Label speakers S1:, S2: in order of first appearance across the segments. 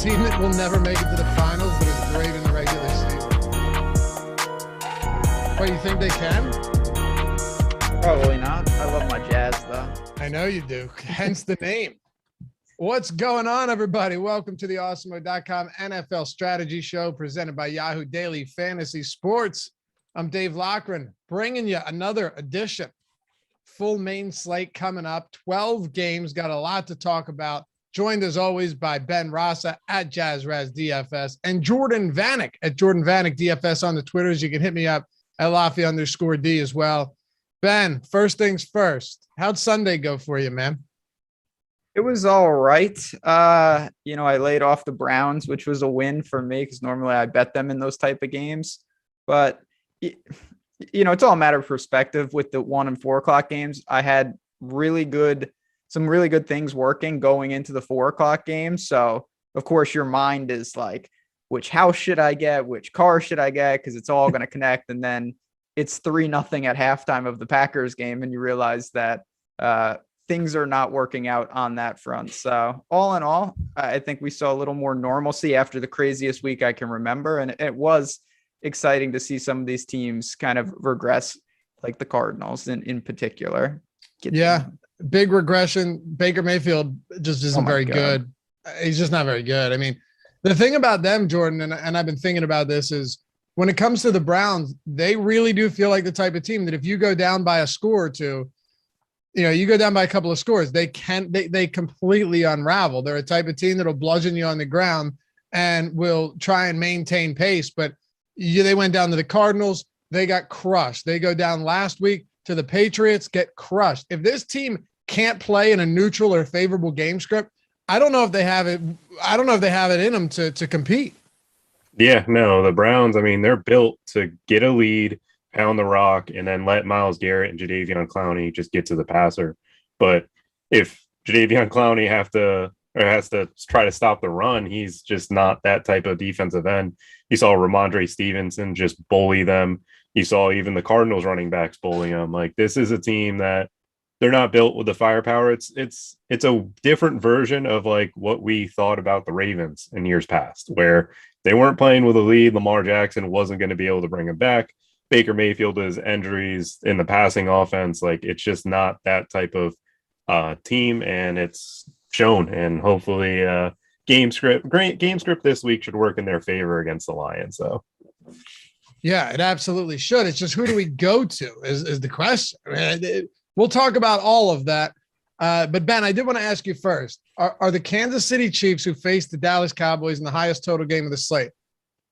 S1: team that will never make it to the finals that is great in the regular season. What, you think they can?
S2: Probably not. I love my Jazz, though.
S1: I know you do, hence the name. What's going on, everybody? Welcome to the Awesemo.com NFL Strategy Show presented by Yahoo Daily Fantasy Sports. I'm Dave Loughran, bringing you another edition. Full main slate coming up. 12 games, got a lot to talk about. Joined as always by Ben Rasa at JazzRaz DFS and Jordan Vanek at Jordan Vanek DFS on the Twitters. You can hit me up at Laffy_D as well. Ben, first things first. How'd Sunday go for you, man?
S2: It was all right. I laid off the Browns, which was a win for me because normally I bet them in those type of games. But, it's all a matter of perspective. With the 1 and 4 o'clock games, I had some really good things working going into the 4 o'clock game. So, of course, your mind is like, which house should I get? Which car should I get? Because it's all going to connect. And then it's 3-0 at halftime of the Packers game. And you realize that things are not working out on that front. So all in all, I think we saw a little more normalcy after the craziest week I can remember. And it was exciting to see some of these teams kind of regress, like the Cardinals in particular.
S1: Big regression. Baker Mayfield just isn't very good. He's just not very good. I mean, the thing about them, Jordan, and I've been thinking about this, is when it comes to the Browns, they really do feel like the type of team that if you go down by a score or two, you go down by a couple of scores, they completely unravel. They're a type of team that'll bludgeon you on the ground and will try and maintain pace. But they went down to the Cardinals. They got crushed. They go down last week to the Patriots, get crushed. If this team can't play in a neutral or favorable game script, I don't know if they have it. I don't know if they have it in them to compete.
S3: Yeah, no, the Browns, I mean, they're built to get a lead, pound the rock, and then let Myles Garrett and Jadeveon Clowney just get to the passer. But if Jadeveon Clowney has to try to stop the run, he's just not that type of defensive end. You saw Ramondre Stevenson just bully them. You saw even the Cardinals running backs bully them. Like, this is a team that they're not built with the firepower. It's a different version of like what we thought about the Ravens in years past, where they weren't playing with a lead. Lamar Jackson wasn't going to be able to bring them back. Baker Mayfield has injuries in the passing offense. Like, it's just not that type of team, and it's shown. And hopefully great game script this week should work in their favor against the Lions. So
S1: yeah, it absolutely should. It's just, who do we go to is the question. We'll talk about all of that. But Ben, I did want to ask you first, are the Kansas City Chiefs, who faced the Dallas Cowboys in the highest total game of the slate,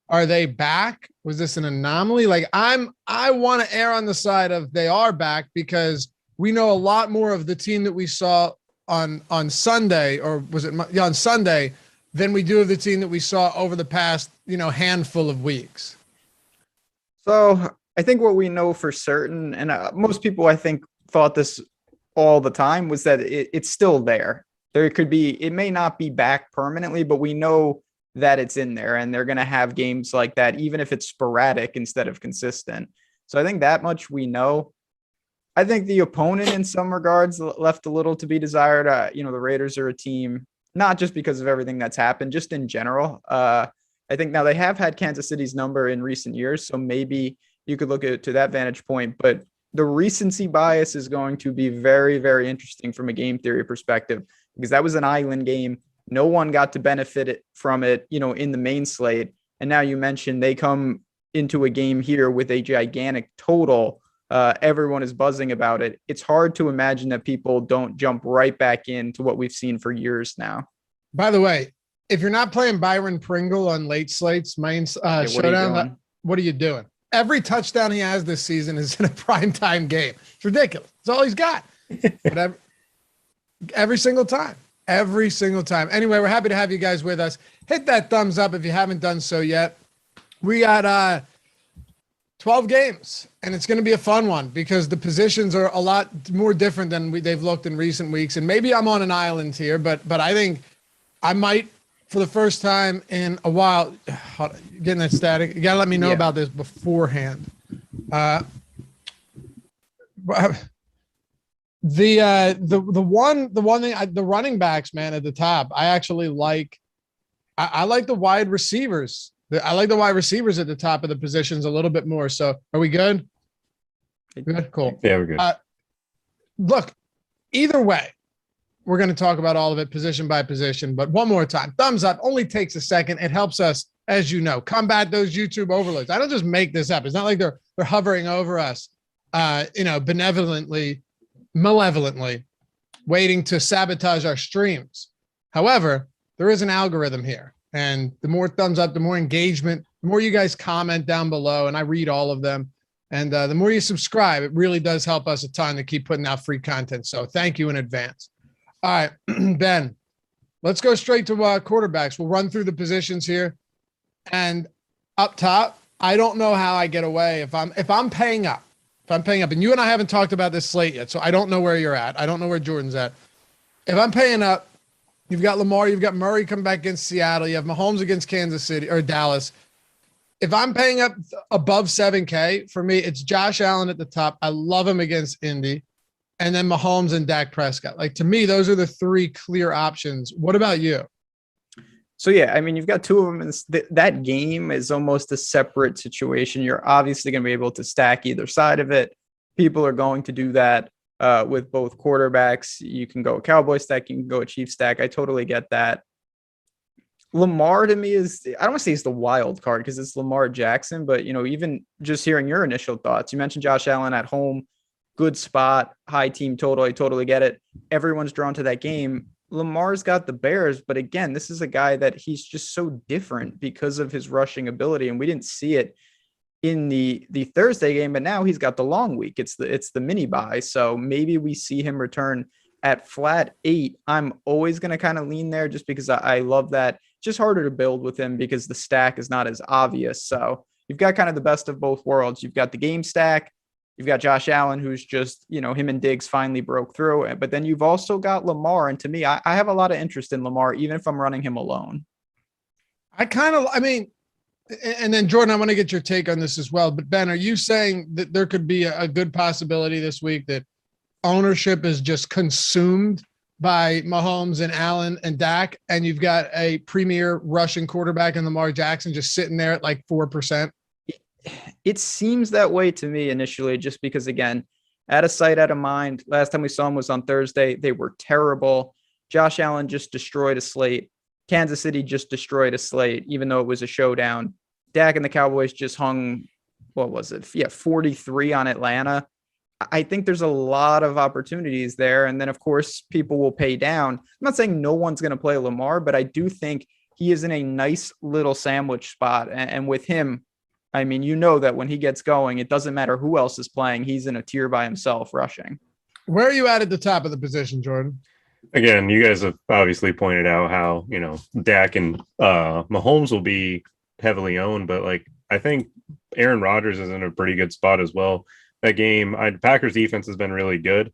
S1: are they back? Was this an anomaly? Like, I want to err on the side of they are back, because we know a lot more of the team that we saw on Sunday, or was it on Sunday, than we do of the team that we saw over the past, handful of weeks.
S2: So I think what we know for certain, and most people I think thought this all the time, was that it's still there. It may not be back permanently, but we know that it's in there, and they're going to have games like that, even if it's sporadic instead of consistent. So I think that much we know. I think the opponent in some regards left a little to be desired. The Raiders are a team, not just because of everything that's happened, just in general. I think now they have had Kansas City's number in recent years, so maybe you could look at it to that vantage point, but the recency bias is going to be very, very interesting from a game theory perspective, because that was an island game. No one got to benefit from it, in the main slate. And now you mentioned they come into a game here with a gigantic total. Everyone is buzzing about it. It's hard to imagine that people don't jump right back into what we've seen for years now.
S1: By the way, if you're not playing Byron Pringle on late slates, main showdown, what are you doing? Every touchdown he has this season is in a primetime game. It's ridiculous. It's all he's got. But every single time. Anyway, we're happy to have you guys with us. Hit that thumbs up if you haven't done so yet. We got 12 games, and it's going to be a fun one because the positions are a lot more different than they've looked in recent weeks. And maybe I'm on an island here, but I think I might, for the first time in a while, getting that static. You got to let me know about this beforehand. The one thing, the running backs, man, at the top, I actually like I like the wide receivers. I like the wide receivers at the top of the positions a little bit more. So are we good? Good, cool.
S3: Yeah, we're good.
S1: Look, either way, we're going to talk about all of it position by position. But one more time, thumbs up only takes a second. It helps us, as you know, combat those YouTube overloads. I don't just make this up. It's not like they're hovering over us, benevolently, malevolently, waiting to sabotage our streams. However, there is an algorithm here. And the more thumbs up, the more engagement, the more you guys comment down below, and I read all of them. And the more you subscribe, it really does help us a ton to keep putting out free content. So thank you in advance. All right, Ben, let's go straight to quarterbacks. We'll run through the positions here. And up top, I don't know how I get away if I'm paying up. If I'm paying up, and you and I haven't talked about this slate yet, so I don't know where you're at. I don't know where Jordan's at. If I'm paying up, you've got Lamar, you've got Murray come back against Seattle, you have Mahomes against Kansas City or Dallas. If I'm paying up above 7K, for me, it's Josh Allen at the top. I love him against Indy. And then Mahomes and Dak Prescott. Like, to me, those are the three clear options. What about you?
S2: So, yeah, I mean, you've got two of them. That game is almost a separate situation. You're obviously going to be able to stack either side of it. People are going to do that with both quarterbacks. You can go a Cowboy stack. You can go a Chiefs stack. I totally get that. Lamar to me is, I don't want to say he's the wild card because it's Lamar Jackson, but, even just hearing your initial thoughts, you mentioned Josh Allen at home, good spot, high team total. I totally get it. Everyone's drawn to that game. Lamar's got the Bears, but again, this is a guy that he's just so different because of his rushing ability. And we didn't see it in the Thursday game, but now he's got the long week. It's the mini bye. So maybe we see him return at flat 8. I'm always going to kind of lean there just because I love that. Just harder to build with him because the stack is not as obvious. So you've got kind of the best of both worlds. You've got the game stack. You've got Josh Allen, who's just, him and Diggs finally broke through. But then you've also got Lamar. And to me, I have a lot of interest in Lamar, even if I'm running him alone.
S1: And then Jordan, I want to get your take on this as well. But Ben, are you saying that there could be a good possibility this week that ownership is just consumed by Mahomes and Allen and Dak, and you've got a premier rushing quarterback in Lamar Jackson just sitting there at like 4%?
S2: It seems that way to me initially, just because, again, out of sight, out of mind. Last time we saw him was on Thursday. They were terrible. Josh Allen just destroyed a slate. Kansas City just destroyed a slate, even though it was a showdown. Dak and the Cowboys just hung, 43 on Atlanta. I think there's a lot of opportunities there. And then, of course, people will pay down. I'm not saying no one's going to play Lamar, but I do think he is in a nice little sandwich spot. And with him, I mean, that when he gets going, it doesn't matter who else is playing. He's in a tier by himself rushing.
S1: Where are you at the top of the position, Jordan?
S3: Again, you guys have obviously pointed out how, Dak and Mahomes will be heavily owned, but I think Aaron Rodgers is in a pretty good spot as well. That game, Packers defense has been really good,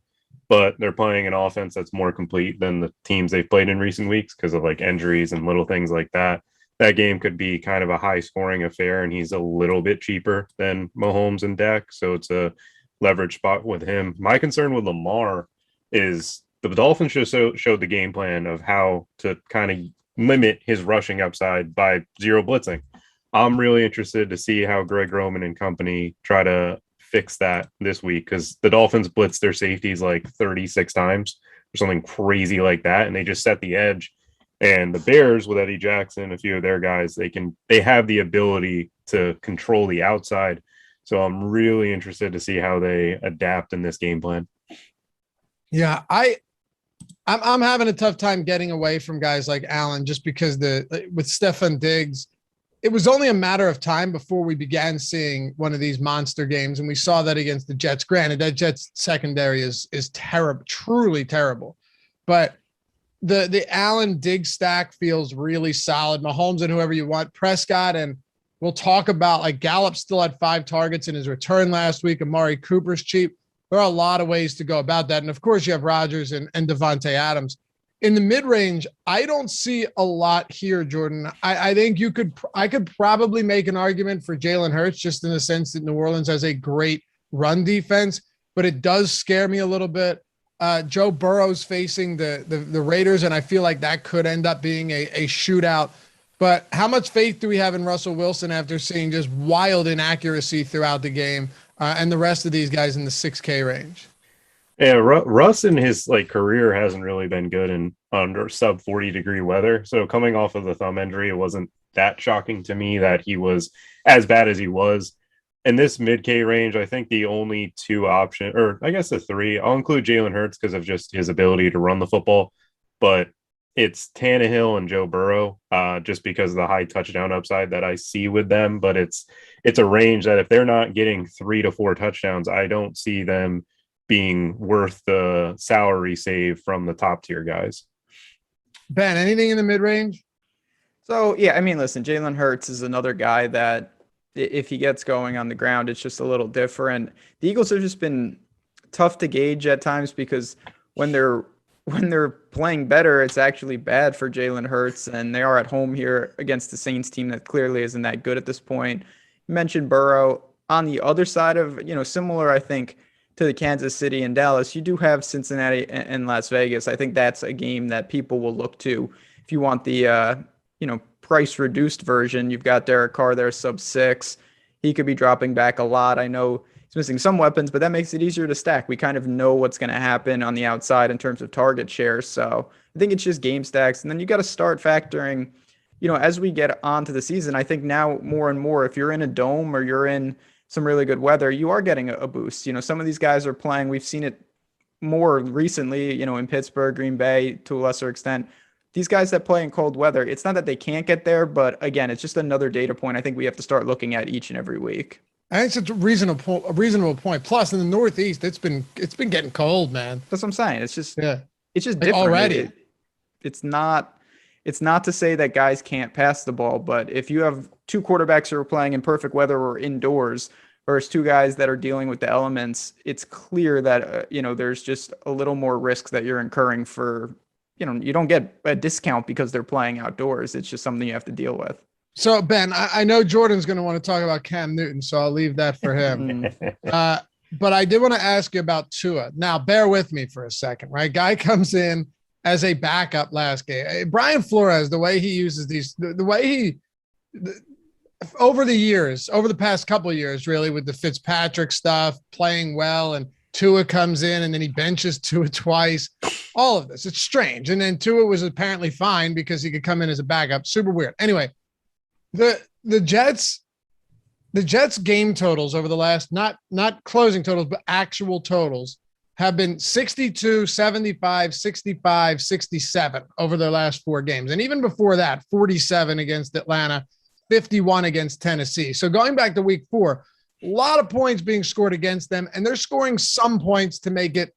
S3: but they're playing an offense that's more complete than the teams they've played in recent weeks because of injuries and little things like that. That game could be kind of a high scoring affair, and he's a little bit cheaper than Mahomes and Dak. So it's a leverage spot with him. My concern with Lamar is the Dolphins just showed the game plan of how to kind of limit his rushing upside by zero blitzing. I'm really interested to see how Greg Roman and company try to fix that this week, because the Dolphins blitzed their safeties 36 times or something crazy like that, and they just set the edge. And the Bears, with Eddie Jackson, a few of their guys, they have the ability to control the outside. So I'm really interested to see how they adapt in this game plan.
S1: Yeah, I'm having a tough time getting away from guys like Allen just because with Stefan Diggs, it was only a matter of time before we began seeing one of these monster games, and we saw that against the Jets. Granted, that Jets secondary is terrible, truly terrible, but the Allen Diggs stack feels really solid. Mahomes and whoever you want, Prescott, and we'll talk about Gallup still had 5 targets in his return last week. Amari Cooper's cheap. There are a lot of ways to go about that, and of course you have Rodgers and Devontae Adams. In the mid-range, I don't see a lot here, Jordan. I think I could probably make an argument for Jalen Hurts just in the sense that New Orleans has a great run defense, but it does scare me a little bit. Joe Burrow's facing the Raiders, and I feel like that could end up being a shootout. But how much faith do we have in Russell Wilson after seeing just wild inaccuracy throughout the game, and the rest of these guys in the 6K range?
S3: Yeah, Russ in his career hasn't really been good in under sub 40-degree weather. So coming off of the thumb injury, it wasn't that shocking to me that he was as bad as he was. In this mid-K range, I think the only two options, or I guess the three, I'll include Jalen Hurts because of just his ability to run the football, but it's Tannehill and Joe Burrow, just because of the high touchdown upside that I see with them. But it's a range that if they're not getting 3 to 4 touchdowns, I don't see them being worth the salary save from the top tier guys.
S1: Ben, anything in the mid range?
S2: So, yeah, I mean, listen, Jalen Hurts is another guy that if he gets going on the ground, it's just a little different. The Eagles have just been tough to gauge at times because when they're playing better, it's actually bad for Jalen Hurts, and they are at home here against the Saints team that clearly isn't that good at this point. You mentioned Burrow. On the other side of, similar, I think, to the Kansas City and Dallas, you do have Cincinnati and Las Vegas. I think that's a game that people will look to if you want the price reduced version. You've got Derek Carr there, sub 6. He could be dropping back a lot. I know he's missing some weapons, but that makes it easier to stack. We kind of know what's going to happen on the outside in terms of target share. So I think it's just game stacks. And then you got to start factoring, as we get onto the season, I think now more and more, if you're in a dome or you're in some really good weather, you are getting a boost. Some of these guys are playing. We've seen it more recently, in Pittsburgh, Green Bay, to a lesser extent. These guys that play in cold weather, it's not that they can't get there, but again, it's just another data point I think we have to start looking at each and every week.
S1: I think it's a reasonable point. Plus, in the Northeast, it's been getting cold, man.
S2: That's what I'm saying. It's just different
S1: already.
S2: It's not to say that guys can't pass the ball, but if you have two quarterbacks who are playing in perfect weather or indoors versus two guys that are dealing with the elements, it's clear that there's just a little more risk that you're incurring for. You don't get a discount because they're playing outdoors. It's just something you have to deal with.
S1: So, Ben, I know Jordan's going to want to talk about Cam Newton, so I'll leave that for him. But I did want to ask you about Tua. Now, bear with me for a second, right? Guy comes in as a backup last game. Brian Flores, the way he uses these, over the past couple of years, really, with the Fitzpatrick stuff, playing well, and Tua comes in and then he benches Tua twice. All of this, it's strange. And then Tua was apparently fine because he could come in as a backup. Super weird. Anyway, the Jets game totals over the last, not closing totals, but actual totals, have been 62, 75, 65, 67 over their last 4 games. And even before that, 47 against Atlanta, 51 against Tennessee. So going back to week 4, a lot of points being scored against them, and they're scoring some points to make it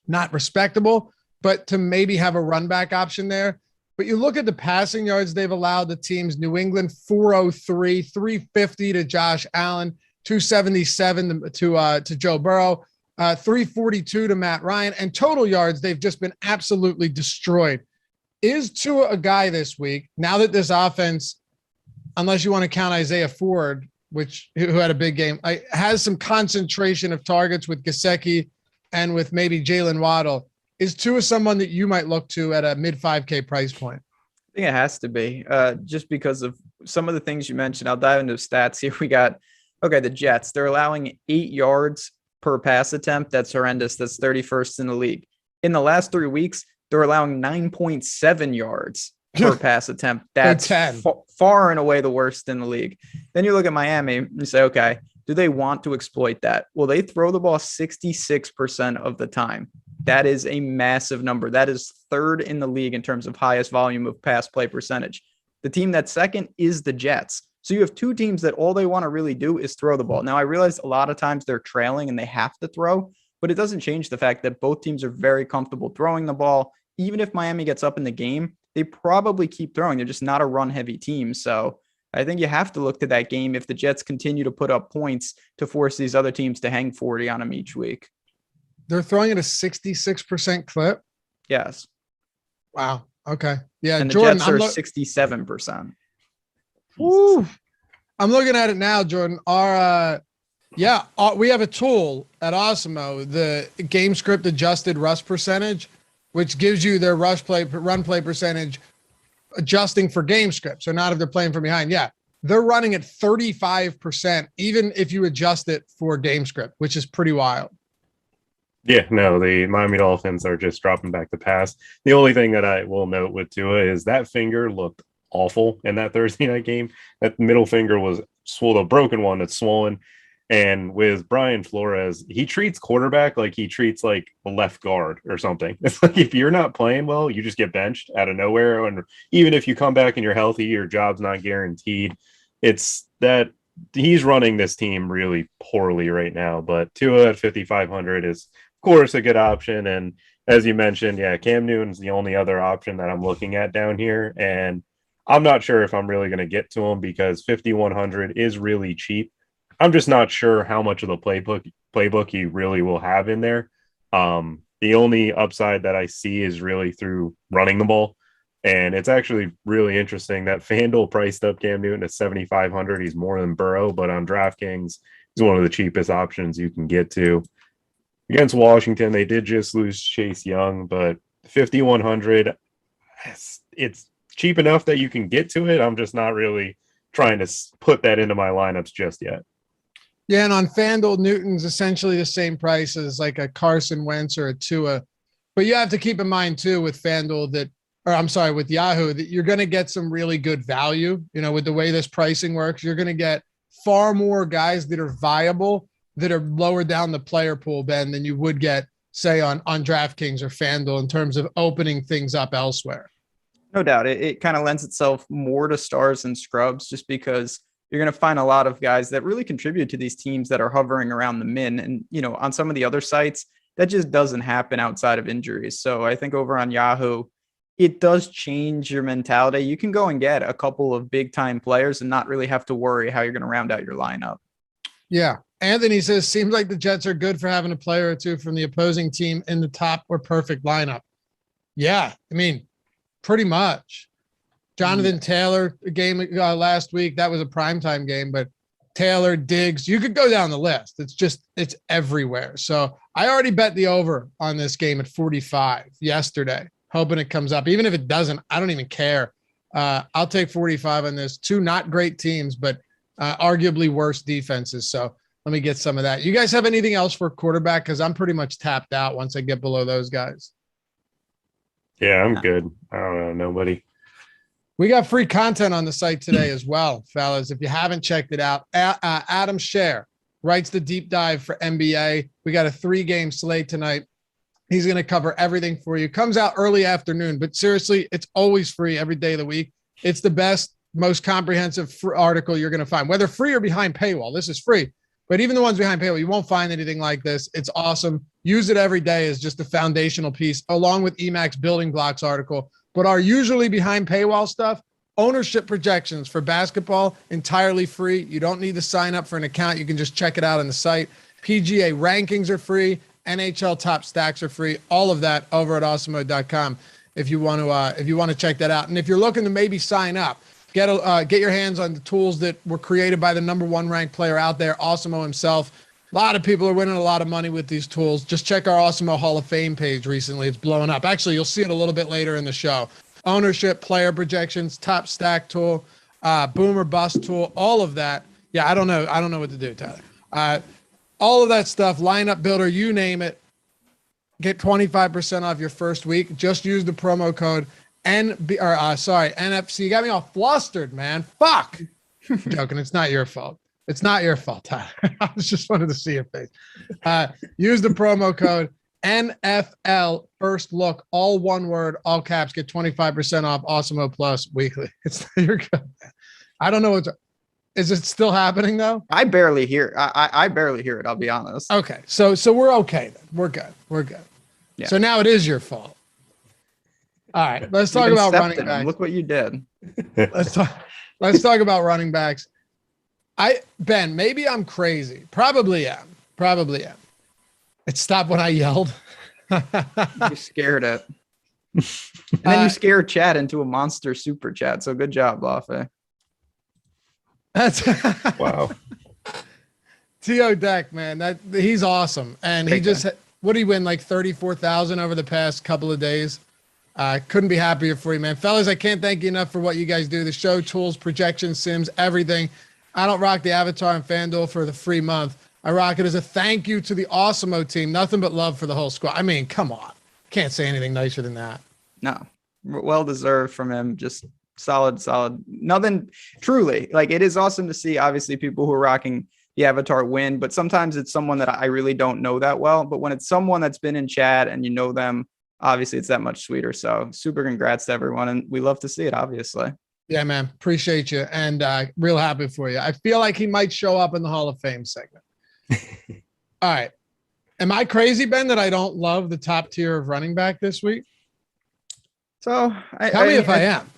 S1: not respectable, but to maybe have a run back option there. But you look at the passing yards they've allowed the teams: New England 403, 350 to Josh Allen, 277 to Joe Burrow, 342 to Matt Ryan, and total yards they've just been absolutely destroyed. Is Tua a guy this week, now that this offense, unless you want to count Isaiah Ford, who had a big game, has some concentration of targets with Gesicki and with maybe Jalen Waddle? Is Tua someone that you might look to at a mid 5K price point?
S2: I think it has to be, just because of some of the things you mentioned. I'll dive into stats here. We got, the Jets. They're allowing 8 yards per pass attempt. That's horrendous. That's 31st in the league. In the last 3 weeks, they're allowing 9.7 yards per pass attempt. That's far and away the worst in the league. Then you look at Miami and you say, okay, do they want to exploit that? Well, they throw the ball 66% of the time. That is a massive number. That is 3rd in the league in terms of highest volume of pass play percentage. The team that's 2nd is the Jets. So you have 2 teams that all they want to really do is throw the ball. Now, I realize a lot of times they're trailing and they have to throw, but it doesn't change the fact that both teams are very comfortable throwing the ball. Even if Miami gets up in the game, they probably keep throwing. They're just not a run-heavy team. So I think you have to look to that game if the Jets continue to put up points to force these other teams to hang 40 on them each week.
S1: They're throwing at a 66% clip?
S2: Yes.
S1: Wow. Okay. Yeah,
S2: and the
S1: Jordan,
S2: Jets are 67%.
S1: Woo. I'm looking at it now, Jordan. We have a tool at Awesemo, the game script adjusted rush percentage, which gives you their run play percentage adjusting for game script, so not if they're playing from behind. Yeah, they're running at 35%, even if you adjust it for game script, which is pretty wild.
S3: Yeah, no, the Miami Dolphins are just dropping back to pass. The only thing that I will note with Tua is that finger looked awful in that Thursday night game. That middle finger was swollen, a broken one that's swollen. And with Brian Flores, he treats quarterback like he treats like a left guard or something. It's like if you're not playing well, you just get benched out of nowhere. And even if you come back and you're healthy, your job's not guaranteed. It's that he's running this team really poorly right now. But Tua at 5,500 is, of course, a good option. And as you mentioned, yeah, Cam Newton's the only other option that I'm looking at down here. And I'm not sure if I'm really going to get to him because 5,100 is really cheap. I'm just not sure how much of the playbook he really will have in there. The only upside that I see is really through running the ball. And it's actually really interesting that FanDuel priced up Cam Newton at 7,500. He's more than Burrow, but on DraftKings, he's one of the cheapest options you can get to. Against Washington, they did just lose Chase Young, but 5,100, it's cheap enough that you can get to it. I'm just not really trying to put that into my lineups just yet.
S1: Yeah, and on FanDuel, Newton's essentially the same price as like a Carson Wentz or a Tua. But you have to keep in mind, too, with FanDuel with Yahoo, that you're going to get some really good value. You know, with the way this pricing works, you're going to get far more guys that are viable that are lower down the player pool, Ben, than you would get, say, on DraftKings or FanDuel in terms of opening things up elsewhere.
S2: No doubt. It kind of lends itself more to stars and scrubs just because you're going to find a lot of guys that really contribute to these teams that are hovering around the min. And, you know, on some of the other sites, that just doesn't happen outside of injuries. So I think over on Yahoo, it does change your mentality. You can go and get a couple of big time players and not really have to worry how you're going to round out your lineup.
S1: Yeah. Anthony says, seems like the Jets are good for having a player or two from the opposing team in the top or perfect lineup. Yeah. I mean, pretty much. Jonathan Taylor, a game last week, that was a primetime game, but Taylor, Diggs, you could go down the list. It's everywhere. So I already bet the over on this game at 45 yesterday, hoping it comes up. Even if it doesn't, I don't even care. I'll take 45 on this. Two not great teams, but arguably worse defenses. So let me get some of that. You guys have anything else for quarterback? Because I'm pretty much tapped out once I get below those guys.
S3: Yeah, I'm good. I don't know, nobody.
S1: We got free content on the site today as well, fellas. If you haven't checked it out, Adam Scher writes the deep dive for NBA. We got a 3-game slate tonight. He's going to cover everything for you. Comes out early afternoon, but seriously, it's always free every day of the week. It's the best, most comprehensive article you're going to find, whether free or behind paywall. This is free, but even the ones behind paywall, you won't find anything like this. It's awesome. Use it every day as just a foundational piece, along with Emac's building blocks article. But our usually behind paywall stuff, ownership projections for basketball, entirely free. You don't need to sign up for an account. You can just check it out on the site. PGA rankings are free. NHL top stacks are free. All of that over at Awesemo.com if you want to check that out. And if you're looking to maybe sign up, get your hands on the tools that were created by the #1 ranked player out there, Awesemo himself. A lot of people are winning a lot of money with these tools. Just check our Awesemo Hall of Fame page recently. It's blowing up. Actually, you'll see it a little bit later in the show. Ownership, player projections, top stack tool, boom or bust tool, all of that. Yeah, I don't know what to do, Tyler. All of that stuff, lineup builder, you name it. Get 25% off your first week. Just use the promo code NFC. You got me all flustered, man. Fuck. I'm joking. It's not your fault. It's not your fault, Tyler. I just wanted to see your face. Use the promo code NFL first look, all one word, all caps. Get 25% off Awesemo Plus weekly. You're good. I don't know is it still happening though?
S2: I barely hear. I barely hear it. I'll be honest.
S1: Okay, so we're okay then. We're good. We're good. Yeah. So now it is your fault. All right, let's talk about running backs.
S2: Look what you did.
S1: Let's talk about running backs. Ben, maybe I'm crazy. Probably am. It stopped when I yelled.
S2: You scared it. And then you scared Chad into a monster super chat. So good job, Lafe.
S1: That's
S3: wow.
S1: T.O. Deck, man. He's awesome. And what did he win? Like 34,000 over the past couple of days. I couldn't be happier for you, man. Fellas, I can't thank you enough for what you guys do. The show, tools, projections, sims, everything. I don't rock the avatar on FanDuel for the free month. I rock it as a thank you to the Awesemo team. Nothing but love for the whole squad. I mean, come on. Can't say anything nicer than that.
S2: No, well deserved from him. Just solid. Nothing truly. Like, it is awesome to see, obviously, people who are rocking the avatar win, but sometimes it's someone that I really don't know that well. But when it's someone that's been in chat and you know them, obviously it's that much sweeter. So super congrats to everyone. And we love to see it, obviously.
S1: Yeah, man. Appreciate you. And real happy for you. I feel like he might show up in the Hall of Fame segment. All right. Am I crazy, Ben, that I don't love the top tier of running back this week?
S2: So
S1: tell me if I am.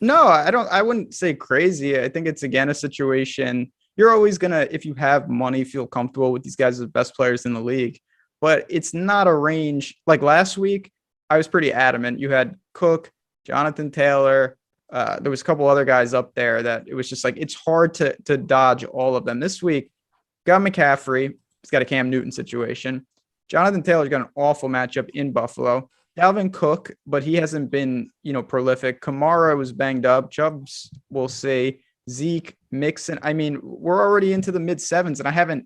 S2: No, I wouldn't say crazy. I think it's, again, a situation you're always going to, if you have money, feel comfortable with these guys as the best players in the league. But it's not a range. Like last week, I was pretty adamant. You had Cook, Jonathan Taylor. There was a couple other guys up there that it was just like, it's hard to dodge all of them. This week, got McCaffrey. He's got a Cam Newton situation. Jonathan Taylor's got an awful matchup in Buffalo. Dalvin Cook, but he hasn't been, prolific. Kamara was banged up. Chubbs, we'll see. Zeke, Mixon. I mean, we're already into the mid sevens, and I haven't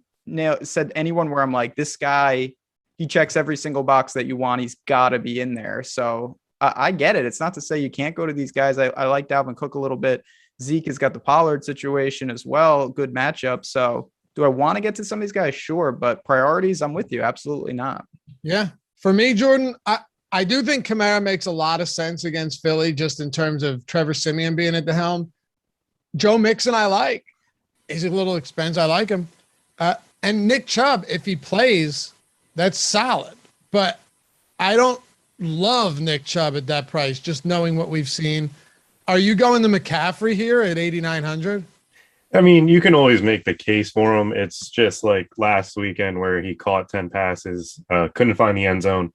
S2: said anyone where I'm like, this guy, he checks every single box that you want. He's got to be in there. So I get it. It's not to say you can't go to these guys. I like Dalvin Cook a little bit. Zeke has got the Pollard situation as well. Good matchup. So do I want to get to some of these guys? Sure. But priorities, I'm with you. Absolutely not.
S1: Yeah. For me, Jordan, I do think Kamara makes a lot of sense against Philly, just in terms of Trevor Siemian being at the helm. Joe Mixon, I like. He's a little expensive. I like him. And Nick Chubb, if he plays, that's solid. But I don't love Nick Chubb at that price, just knowing what we've seen. Are you going to McCaffrey here at 8,900?
S3: I mean, you can always make the case for him. It's just like last weekend where he caught 10 passes, couldn't find the end zone.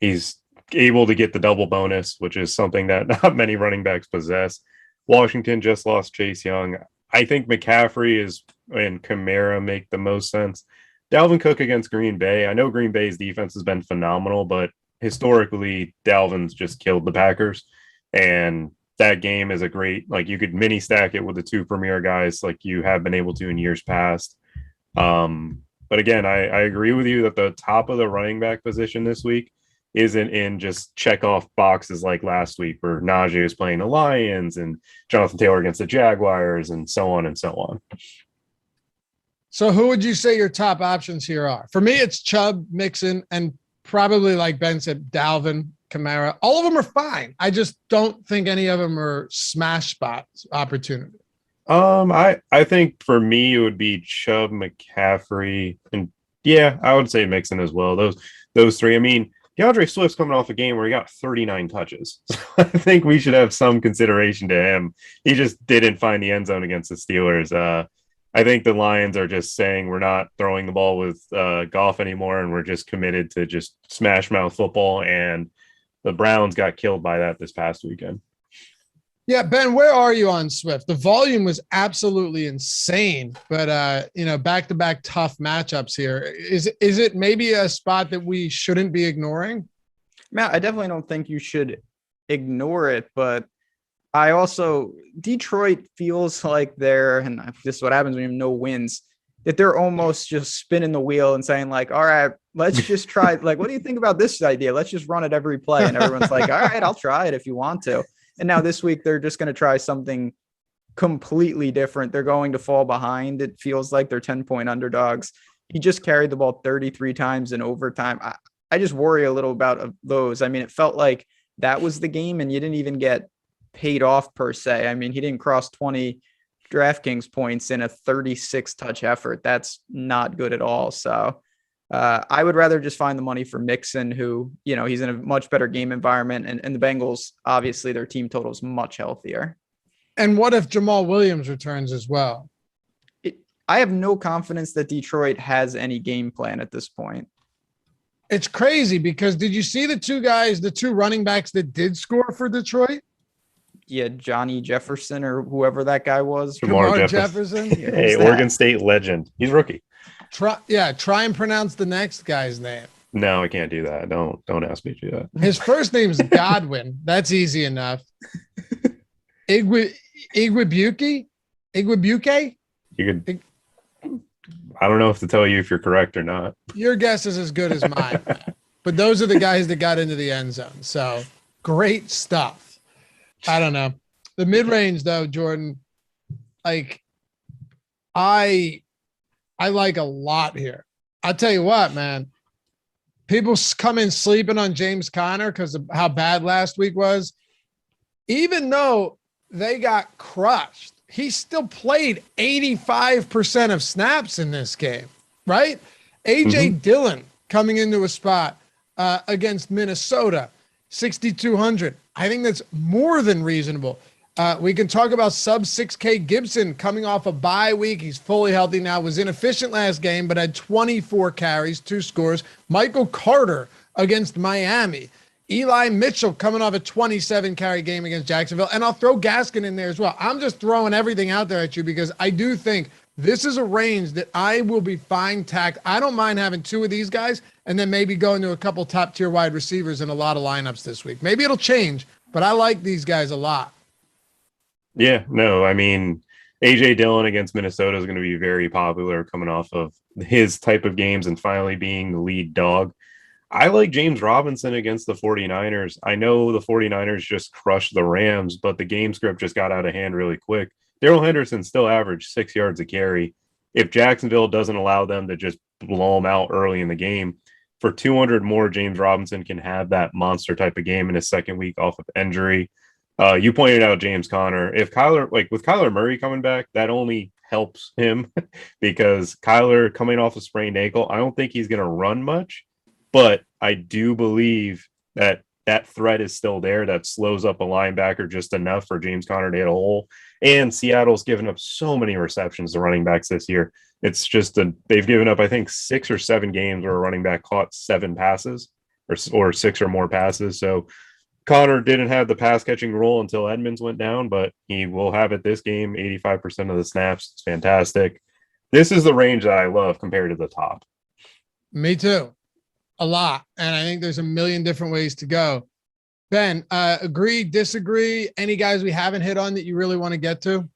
S3: He's able to get the double bonus, which is something that not many running backs possess. Washington just lost Chase Young. I think McCaffrey and Kamara make the most sense. Dalvin Cook against Green Bay. I know Green Bay's defense has been phenomenal, but historically, Dalvin's just killed the Packers. And that game is a great, like, you could mini stack it with the two premier guys like you have been able to in years past. But again, I agree with you that the top of the running back position this week isn't in just check off boxes like last week where Najee was playing the Lions and Jonathan Taylor against the Jaguars and so on and so on.
S1: So who would you say your top options here are? For me, it's Chubb, Mixon, and probably, like Ben said, Dalvin, Kamara. All of them are fine. I just don't think any of them are smash spots opportunity.
S3: I think for me, it would be Chubb, McCaffrey, and yeah, I would say Mixon as well. Those three. I mean, DeAndre Swift's coming off a game where he got 39 touches. So I think we should have some consideration to him. He just didn't find the end zone against the Steelers. I think the Lions are just saying we're not throwing the ball with Goff anymore, and we're just committed to just smash mouth football. And the Browns got killed by that this past weekend.
S1: Yeah, Ben, where are you on Swift? The volume was absolutely insane, but back-to-back tough matchups here. Is it maybe a spot that we shouldn't be ignoring?
S2: Matt, I definitely don't think you should ignore it, but I also, Detroit feels like and this is what happens when you have no wins, that they're almost just spinning the wheel and saying like, all right, let's just try. Like, what do you think about this idea? Let's just run it every play. And everyone's like, all right, I'll try it if you want to. And now this week, they're just going to try something completely different. They're going to fall behind. It feels like they're 10-point underdogs. He just carried the ball 33 times in overtime. I just worry a little about those. I mean, it felt like that was the game and you didn't even get paid off per se. I mean, he didn't cross 20 DraftKings points in a 36 touch effort. That's not good at all. So I would rather just find the money for Mixon, who, he's in a much better game environment. And the Bengals, obviously their team total is much healthier.
S1: And what if Jamal Williams returns as well?
S2: I have no confidence that Detroit has any game plan at this point.
S1: It's crazy because did you see the two running backs that did score for Detroit?
S2: Yeah, Johnny Jefferson or whoever that guy was.
S1: Jamar Jefferson.
S3: Hey, Oregon State legend. He's rookie.
S1: Try and pronounce the next guy's name.
S3: No, I can't do that. Don't ask me to do that.
S1: His first name's Godwin. That's easy enough. Igwebuike? Igwebuike?
S3: You could. I don't know if to tell you if you're correct or not.
S1: Your guess is as good as mine, Matt. But those are the guys that got into the end zone. So great stuff. I don't know. The mid-range, though, Jordan, like I like a lot here. I'll tell you what, man. People come in sleeping on James Conner because of how bad last week was. Even though they got crushed, he still played 85% of snaps in this game, right? A.J. Dillon coming into a spot against Minnesota, 6,200. I think that's more than reasonable. We can talk about sub 6K Gibson coming off a bye week. He's fully healthy now, was inefficient last game, but had 24 carries, 2 scores. Michael Carter against Miami. Eli Mitchell coming off a 27 carry game against Jacksonville. And I'll throw Gaskin in there as well. I'm just throwing everything out there at you because I do think this is a range that I will be fine tacked. I don't mind having 2 of these guys and then maybe going to a couple top tier wide receivers in a lot of lineups this week. Maybe it'll change, but I like these guys a lot.
S3: Yeah, no, I mean, A.J. Dillon against Minnesota is going to be very popular coming off of his type of games and finally being the lead dog. I like James Robinson against the 49ers. I know the 49ers just crushed the Rams, but the game script just got out of hand really quick. Darrell Henderson still averaged 6 yards a carry. If Jacksonville doesn't allow them to just blow them out early in the game, for 200 more, James Robinson can have that monster type of game in his second week off of injury. You pointed out James Conner. If with Kyler Murray coming back, that only helps him because Kyler coming off a sprained ankle, I don't think he's going to run much. But I do believe that threat is still there. That slows up a linebacker just enough for James Conner to hit a hole. And Seattle's given up so many receptions to running backs this year. It's just they've given up, I think, 6 or 7 games where a running back caught 7 passes or 6 or more passes. So Conner didn't have the pass catching role until Edmonds went down, but he will have it this game, 85% of the snaps. It's fantastic. This is the range that I love compared to the top.
S1: Me too. A lot. And I think there's a million different ways to go. Ben, agree, disagree? Any guys we haven't hit on that you really want to get to?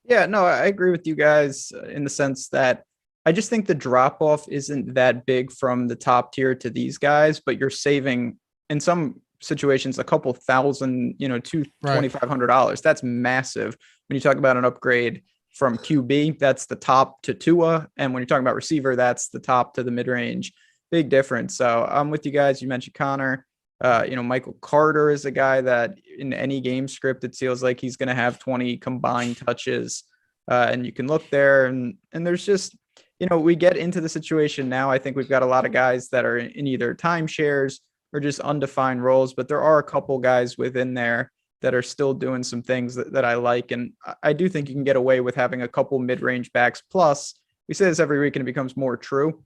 S2: Yeah, no, I agree with you guys in the sense that I just think the drop off isn't that big from the top tier to these guys, but you're saving in some situations a couple thousand, $2,500. That's massive. When you talk about an upgrade from QB, that's the top to Tua. And when you're talking about receiver, that's the top to the mid-range. Big difference. So I'm with you guys. You mentioned Conner. Michael Carter is a guy that in any game script, it feels like he's going to have 20 combined touches. And you can look there and there's just, we get into the situation now. I think we've got a lot of guys that are in either timeshares or just undefined roles, but there are a couple guys within there that are still doing some things that I like. And I do think you can get away with having a couple mid-range backs. Plus, we say this every week and it becomes more true.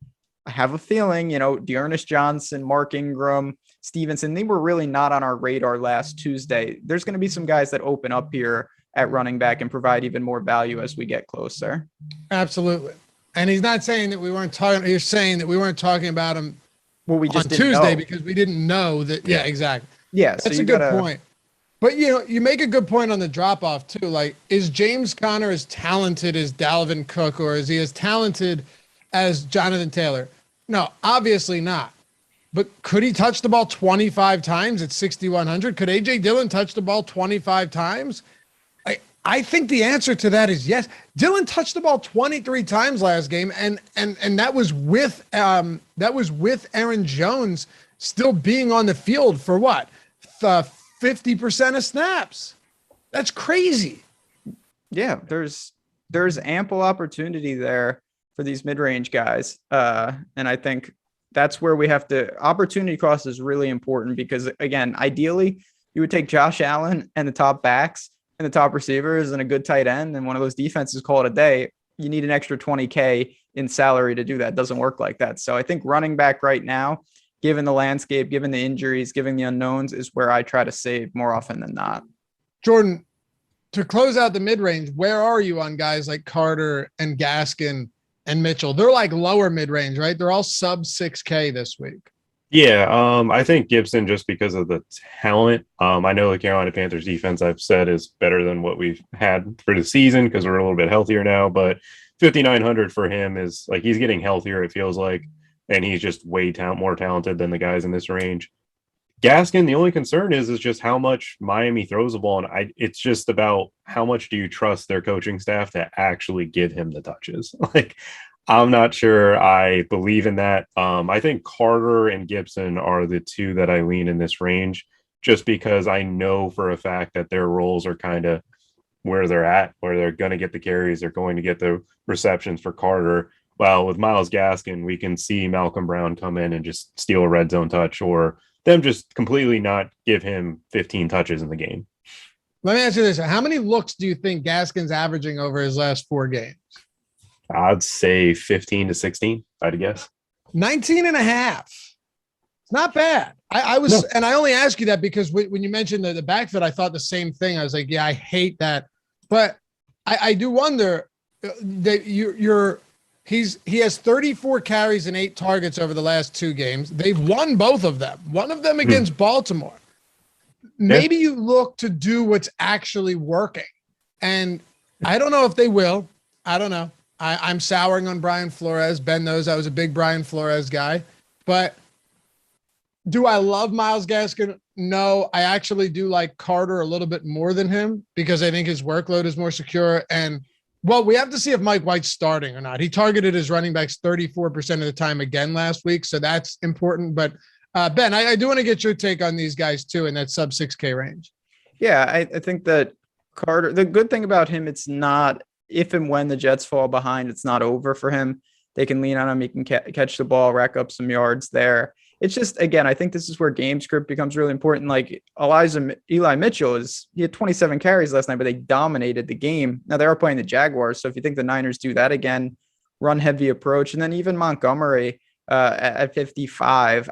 S2: I have a feeling, Dearness Johnson, Mark Ingram, Stevenson, they were really not on our radar last Tuesday. There's going to be some guys that open up here at running back and provide even more value as we get closer.
S1: Absolutely. And he's not saying that we weren't talking. You're saying that we weren't talking about him
S2: we just
S1: on Tuesday because we didn't know that. Yeah, exactly.
S2: Yeah.
S1: That's a good point. But, you make a good point on the drop off too. Like, is James Conner as talented as Dalvin Cook or is he as talented as Jonathan Taylor? No, obviously not. But could he touch the ball 25 times at 6,100? Could A.J. Dillon touch the ball 25 times? I think the answer to that is yes. Dillon touched the ball 23 times last game, and that was with Aaron Jones still being on the field for what? 50% of snaps. That's crazy.
S2: Yeah, there's ample opportunity there for these mid-range guys. And I think that's where we have to, opportunity cost is really important because again, ideally you would take Josh Allen and the top backs and the top receivers and a good tight end and one of those defenses call it a day. You need an extra 20K in salary to do that. It doesn't work like that. So I think running back right now, given the landscape, given the injuries, given the unknowns is where I try to save more often than not.
S1: Jordan, to close out the mid-range, where are you on guys like Carter and Gaskin and Mitchell. They're like lower mid-range, right? They're all sub 6K this week.
S3: Yeah, I think Gibson just because of the talent. I know the Carolina Panthers defense I've said is better than what we've had for the season because we're a little bit healthier now, but 5,900 for him is like he's getting healthier, it feels like, and he's just way more talented than the guys in this range. Gaskin, the only concern is just how much Miami throws the ball, and it's just about how much do you trust their coaching staff to actually give him the touches. Like, I'm not sure I believe in that. I think Carter and Gibson are the two that I lean in this range, just because I know for a fact that their roles are kind of where they're at, where they're going to get the carries, they're going to get the receptions for Carter. Well, with Myles Gaskin, we can see Malcolm Brown come in and just steal a red zone touch, or them just completely not give him 15 touches in the game.
S1: Let me ask you this. How many looks do you think Gaskin's averaging over his last 4 games?
S3: I'd say 15 to 16, I'd guess.
S1: 19 and a half. It's not bad. And I only ask you that because when you mentioned the backfield, I thought the same thing. I was like, yeah, I hate that. But I do wonder that he has 34 carries and 8 targets over the last 2 games. They've won both of them. One of them against Baltimore. Maybe you look to do what's actually working. And I don't know if they will. I don't know. I'm souring on Brian Flores. Ben knows I was a big Brian Flores guy. But do I love Myles Gaskin? No, I actually do like Carter a little bit more than him because I think his workload is more secure. And, well, we have to see if Mike White's starting or not. He targeted his running backs 34% of the time again last week, so that's important. But, Ben, I do want to get your take on these guys, too, in that sub 6K range.
S2: Yeah, I think that Carter – the good thing about him, it's not – if and when the Jets fall behind, it's not over for him. They can lean on him. He can catch the ball, rack up some yards there. It's just, again, I think this is where game script becomes really important. Like Eli Mitchell he had 27 carries last night, but they dominated the game. Now they are playing the Jaguars. So if you think the Niners do that again, run heavy approach, and then even Montgomery at 55,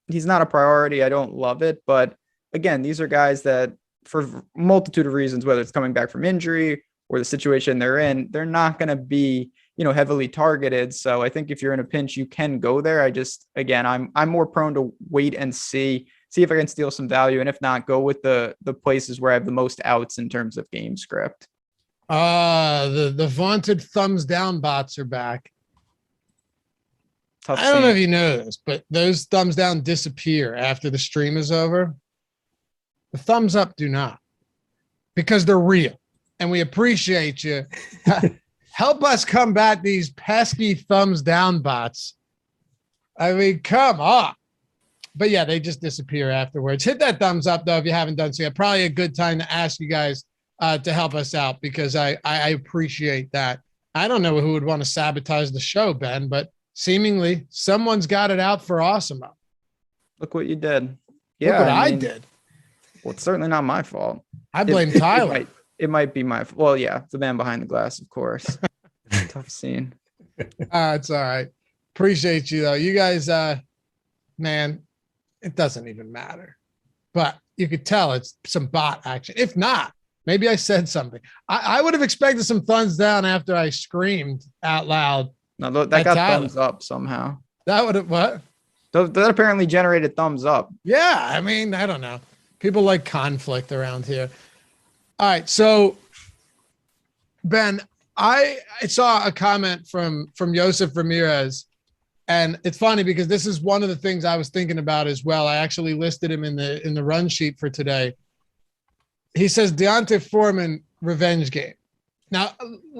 S2: he's not a priority. I don't love it. But again, these are guys that for a multitude of reasons, whether it's coming back from injury or the situation they're in, they're not going to be, heavily targeted. So I think if you're in a pinch, you can go there. I'm more prone to wait and see if I can steal some value. And if not, go with the places where I have the most outs in terms of game script.
S1: The vaunted thumbs down bots are back.
S2: Tough
S1: I don't know if you know this, but those thumbs down disappear after the stream is over. The thumbs up do not, because they're real. And we appreciate you. Help us combat these pesky thumbs down bots. I mean, come on. But yeah, they just disappear afterwards. Hit that thumbs up, though, if you haven't done so yet. Probably a good time to ask you guys to help us out, because I appreciate that. I don't know who would want to sabotage the show, Ben, but seemingly someone's got it out for Awesemo.
S2: Look what you did.
S1: Yeah, look what I did.
S2: Well, it's certainly not my fault.
S1: I blame Tyler.
S2: It might be my – well, yeah, the man behind the glass, of course. Tough scene.
S1: It's all right. Appreciate you, though. You guys, man, it doesn't even matter. But you could tell it's some bot action. If not, maybe I said something. I would have expected some thumbs down after I screamed out loud.
S2: No, that got Tyler. Thumbs up somehow.
S1: That would have – what?
S2: That apparently generated thumbs up.
S1: Yeah, I mean, I don't know. People like conflict around here. All right, so Ben, I saw a comment from Joseph Ramirez, and it's funny because this is one of the things I was thinking about as well. I actually listed him in the run sheet for today. He says Deontay Foreman revenge game. Now,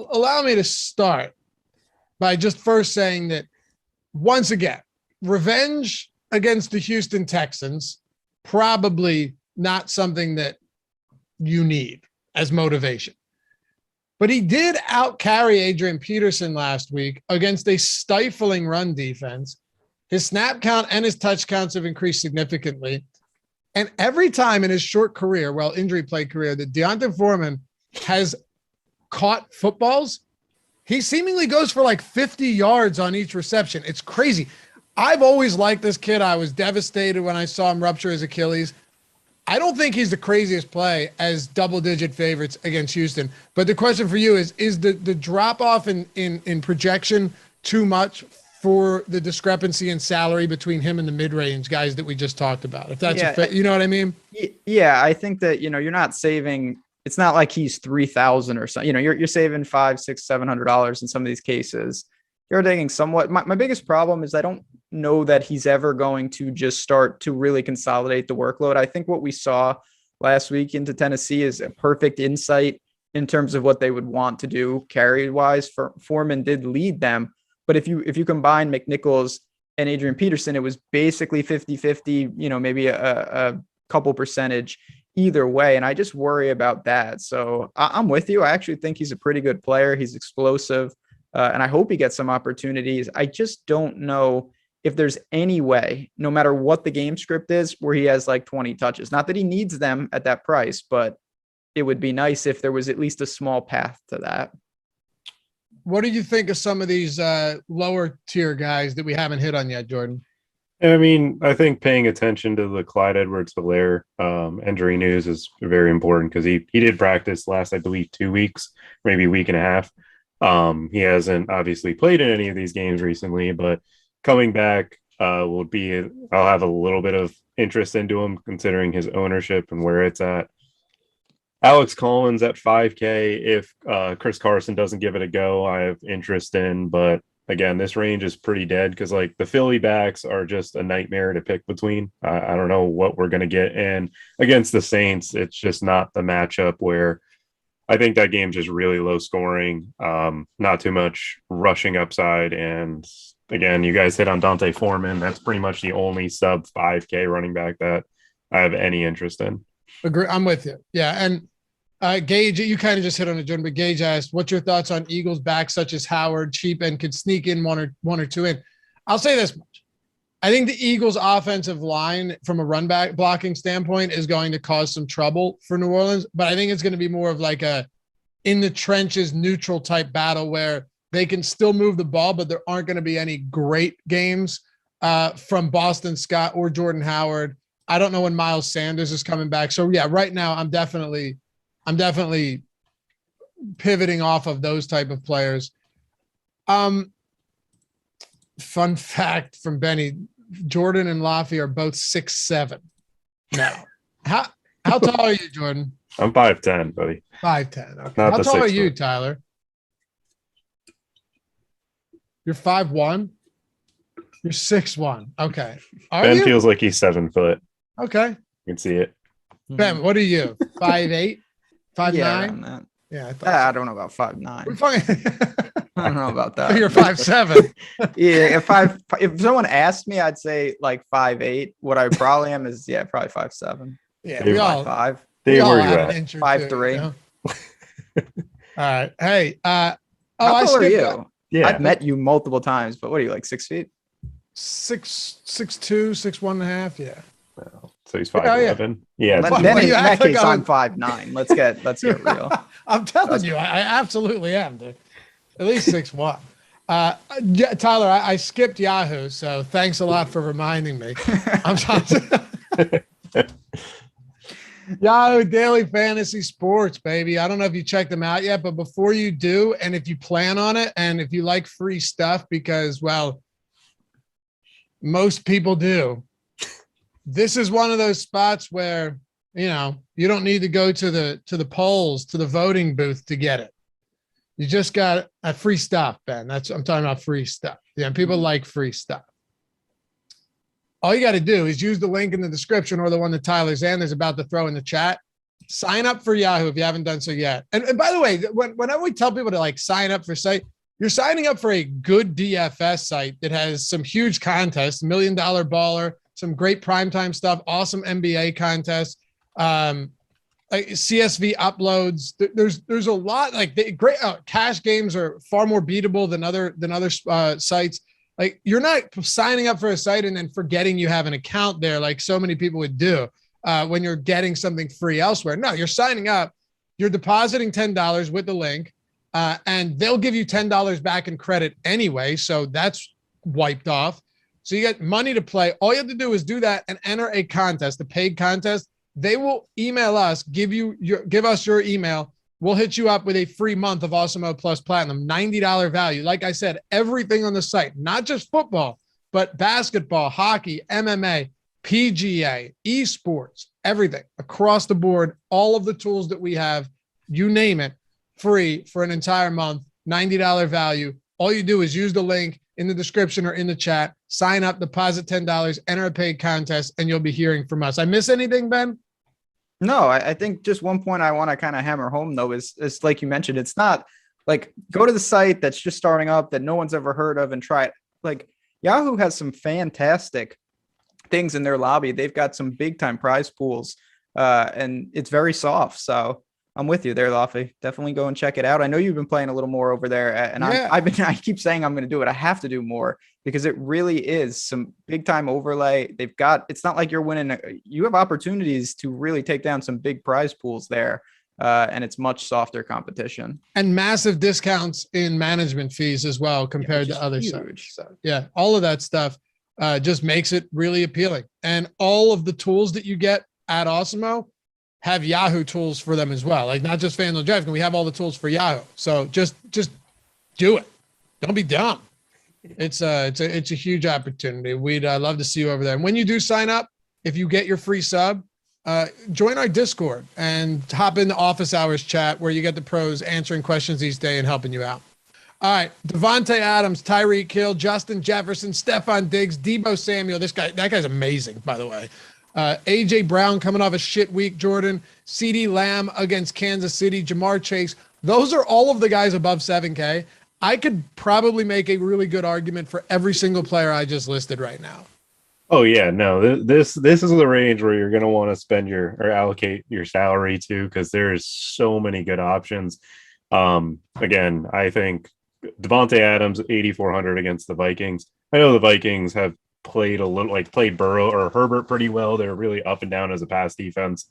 S1: allow me to start by just first saying that once again, revenge against the Houston Texans, probably not something that you need as motivation. But he did out-carry Adrian Peterson last week against a stifling run defense. His snap count and his touch counts have increased significantly. And every time in his short career, injury play career, that Deontay Foreman has caught footballs, he seemingly goes for like 50 yards on each reception. It's crazy. I've always liked this kid. I was devastated when I saw him rupture his Achilles. I don't think he's the craziest play as double-digit favorites against Houston. But the question for you is the drop-off in projection too much for the discrepancy in salary between him and the mid-range guys that we just talked about? If that's you know what I mean?
S2: Yeah, I think that, you're not saving. It's not like he's 3,000 or something. You're saving $500, $600, $700 in some of these cases. You're taking somewhat. My biggest problem is I don't know that he's ever going to just start to really consolidate the workload. I think what we saw last week into Tennessee is a perfect insight in terms of what they would want to do carry wise. Foreman did lead them, but if you combine McNichols and Adrian Peterson, it was basically 50-50, maybe a couple percentage either way. And I just worry about that. So I'm with you. I actually think he's a pretty good player. He's explosive. And I hope he gets some opportunities. I just don't know if there's any way, no matter what the game script is, where he has like 20 touches. Not that he needs them at that price, but it would be nice if there was at least a small path to that.
S1: What do you think of some of these lower tier guys that we haven't hit on yet, Jordan?
S3: I mean, I think paying attention to the Clyde Edwards-Helaire injury news is very important because he did practice last, I believe, 2 weeks, maybe a week and a half. He hasn't obviously played in any of these games recently, but coming back I'll have a little bit of interest into him considering his ownership and where it's at. Alex Collins at 5K. If Chris Carson doesn't give it a go, I have interest in, but again, this range is pretty dead because like the Philly backs are just a nightmare to pick between. I don't know what we're going to get. And against the Saints, it's just not the matchup where I think that game's just really low scoring, not too much rushing upside. And again, you guys hit on Dante Foreman. That's pretty much the only sub 5K running back that I have any interest in.
S1: Agree. I'm with you. Yeah. And Gage, you kind of just hit on it, Jordan, but Gage asked, what's your thoughts on Eagles backs such as Howard, cheap, and could sneak in one or two in? I'll say this much. I think the Eagles offensive line from a run back blocking standpoint is going to cause some trouble for New Orleans, but I think it's going to be more of like a in the trenches neutral type battle where they can still move the ball, but there aren't going to be any great games from Boston Scott or Jordan Howard. I don't know when Miles Sanders is coming back. So yeah, right now I'm definitely pivoting off of those type of players. Fun fact from Benny, Jordan and Laffy are both 6'7". Now, how tall are you, Jordan?
S3: I'm 5'10", buddy.
S1: 5'10". Okay. How tall are you, Tyler? You're 5'1". You're 6'1". Okay.
S3: Ben feels like he's 7 foot.
S1: Okay. You
S3: can see it.
S1: Ben, what are you? 5'8"? 5'9"?
S2: Yeah,
S1: yeah,
S2: I don't know about 5'9". I don't know about that.
S1: You're 5'7".
S2: Yeah, if someone asked me, I'd say like 5'8". What I probably am is probably 5'7".
S1: Yeah, we all
S2: 5'5".
S3: Dave, where you at?
S2: 5'3".
S1: You know? All right. Hey,
S2: how tall are you?
S3: Yeah,
S2: I've met you multiple times, but what are you, like 6 feet?
S1: 6'2", 6'1.5". Yeah.
S3: Well, so he's 5'11". Yeah.
S2: Then in that case, I'm 5'9". Let's get real.
S1: I'm telling you, I absolutely am, dude. At least 6'1". Yeah, Tyler, I skipped Yahoo, so thanks a lot for reminding me. I'm sorry. Yahoo Daily Fantasy Sports, baby. I don't know if you checked them out yet, but before you do, and if you plan on it, and if you like free stuff, because, well, most people do, this is one of those spots where, you don't need to go to the polls, to the voting booth to get it. You just got a free stuff, Ben. I'm talking about free stuff. Yeah, people like free stuff. All you got to do is use the link in the description or the one that Tyler Zander is about to throw in the chat. Sign up for Yahoo if you haven't done so yet. And by the way, whenever we tell people to like sign up for site, you're signing up for a good DFS site that has some huge contests, $1 Million Baller, some great primetime stuff, awesome NBA contests, like CSV uploads. There's a lot like great cash games are far more beatable than other sites. Like you're not signing up for a site and then forgetting you have an account there like so many people would do when you're getting something free elsewhere. No, you're signing up, you're depositing $10 with the link, and they'll give you $10 back in credit anyway. So that's wiped off. So you get money to play. All you have to do is do that and enter a contest, a paid contest. they will email us, give us your email. We'll hit you up with a free month of Awesemo Plus Platinum, $90 value. Like I said, everything on the site, not just football, but basketball, hockey, MMA, PGA, esports, everything across the board, all of the tools that we have, you name it, free for an entire month, $90 value. All you do is use the link in the description or in the chat, sign up, deposit $10, enter a paid contest, and you'll be hearing from us. I miss anything, Ben?
S2: No, I think just one point I want to kind of hammer home, though, is like you mentioned, it's not like go to the site that's just starting up that no one's ever heard of and try it. Like Yahoo has some fantastic things in their lobby. They've got some big time prize pools and it's very soft. So I'm with you there, Laffy. Definitely go and check it out. I know you've been playing a little more over there, and yeah. I keep saying I'm going to do it. I have to do more because it really is some big time overlay. It's not like you're winning. You have opportunities to really take down some big prize pools there. And it's much softer competition
S1: and massive discounts in management fees as well compared to other sites. So yeah, all of that stuff just makes it really appealing. And all of the tools that you get at Awesemo have Yahoo tools for them as well. Like not just FanDuel DraftKings, we have all the tools for Yahoo. So just do it. Don't be dumb. It's a huge opportunity. We'd love to see you over there. And when you do sign up, if you get your free sub, join our Discord and hop in the office hours chat where you get the pros answering questions each day and helping you out. All right. Devontae Adams, Tyreek Hill, Justin Jefferson, Stephon Diggs, Deebo Samuel. That guy's amazing, by the way. AJ Brown coming off a shit week, Jordan, CeeDee Lamb against Kansas City, Jamar Chase. Those are all of the guys above 7K. I could probably make a really good argument for every single player I just listed right now.
S3: Oh yeah, no, this is the range where you're going to want to spend or allocate your salary to, because there's so many good options. Again, I think Devontae Adams 8,400 against the Vikings. I know the Vikings have played Burrow or Herbert pretty well. They're really up and down as a pass defense.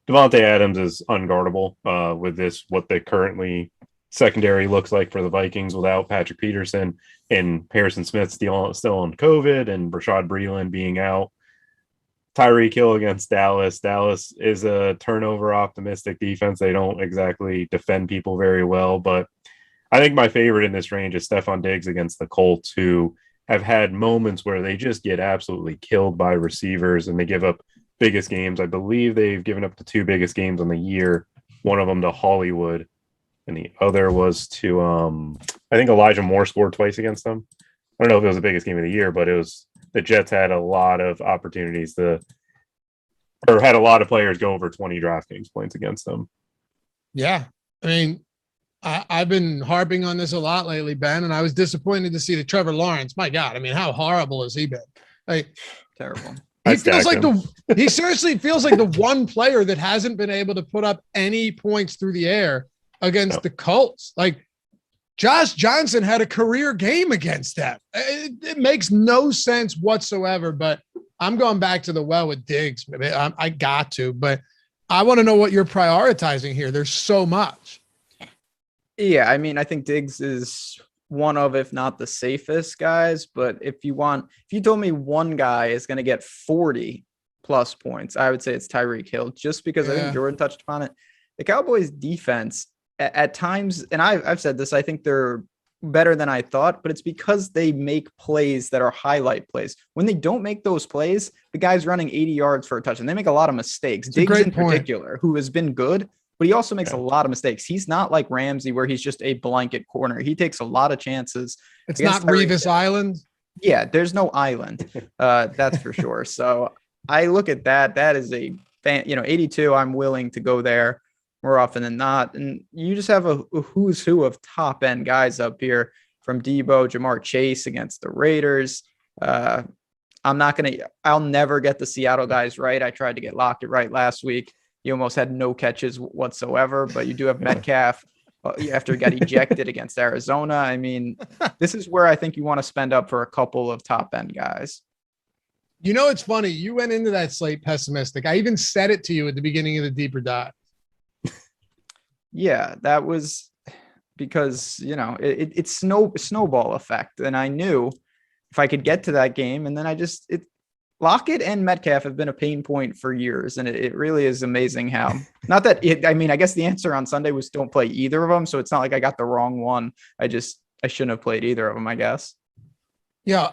S3: Devontae Adams is unguardable with what the currently secondary looks like for the Vikings without Patrick Peterson and Harrison Smith still on COVID and Rashad Breeland being out. Tyreek Hill against Dallas. Dallas is a turnover optimistic defense. They don't exactly defend people very well, but I think my favorite in this range is Stephon Diggs against the Colts, who have had moments where they just get absolutely killed by receivers and they give up biggest games. I believe they've given up the two biggest games on the year, one of them to Hollywood, and the other was to, I think Elijah Moore scored twice against them. I don't know if it was the biggest game of the year, but it was the Jets had a lot of opportunities had a lot of players go over 20 DraftKings points against them.
S1: Yeah. I mean, I've been harping on this a lot lately, Ben, and I was disappointed to see that Trevor Lawrence, my God, I mean, how horrible has he been? Like,
S2: terrible.
S1: He seriously feels like the one player that hasn't been able to put up any points through the air against the Colts. Like Josh Johnson had a career game against them. It makes no sense whatsoever, but I'm going back to the well with Diggs. I got to, but I want to know what you're prioritizing here. There's so much.
S2: Yeah. I mean, I think Diggs is one of, if not the safest guys, but if you told me one guy is going to get 40 plus points, I would say it's Tyreek Hill, just because I think Jordan touched upon it. The Cowboys defense at times, and I've said this, I think they're better than I thought, but it's because they make plays that are highlight plays. When they don't make those plays, the guy's running 80 yards for a touchdown. They make a lot of mistakes. Diggs in particular, who has been good, but he also makes a lot of mistakes. He's not like Ramsey where he's just a blanket corner. He takes a lot of chances.
S1: It's not Revis Island.
S2: Yeah, there's no island. That's for sure. So I look at that. That is 82. I'm willing to go there more often than not. And you just have a who's who of top end guys up here, from Deebo, Jamar Chase against the Raiders. I'll never get the Seattle guys right. I tried to get Lockett right last week. He almost had no catches whatsoever, but you do have Metcalf after he got ejected against Arizona. I mean, this is where I think you want to spend up for a couple of top end guys.
S1: You know, it's funny. You went into that slate pessimistic. I even said it to you at the beginning of the deeper dive.
S2: Yeah, that was because, it's snowball effect. And I knew if I could get to that game, and then Lockett and Metcalf have been a pain point for years, and it really is amazing how. Not that I mean, I guess the answer on Sunday was don't play either of them, so it's not like I got the wrong one. I shouldn't have played either of them, I guess.
S1: Yeah,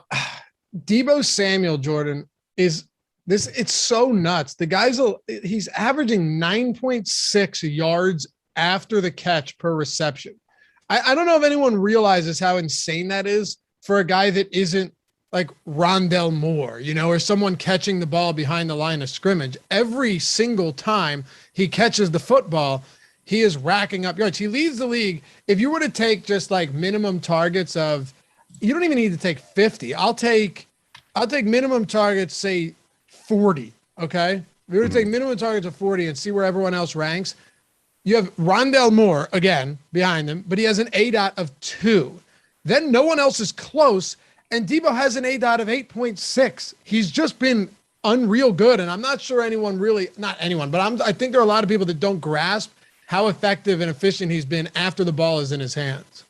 S1: Deebo Samuel, Jordan, is this. It's so nuts. The he's averaging 9.6 yards after the catch per reception. I don't know if anyone realizes how insane that is for a guy that isn't like Rondell Moore, or someone catching the ball behind the line of scrimmage. Every single time he catches the football, he is racking up yards. He leads the league. If you were to take just like minimum targets you don't even need to take 50. I'll take minimum targets, say 40. Okay. If you were to take minimum targets of 40 and see where everyone else ranks, you have Rondell Moore again behind him, but he has an ADOT of 2. Then no one else is close. And Deebo has an ADOT of 8.6. He's just been unreal good. And I'm not sure not anyone, but I think there are a lot of people that don't grasp how effective and efficient he's been after the ball is in his hands.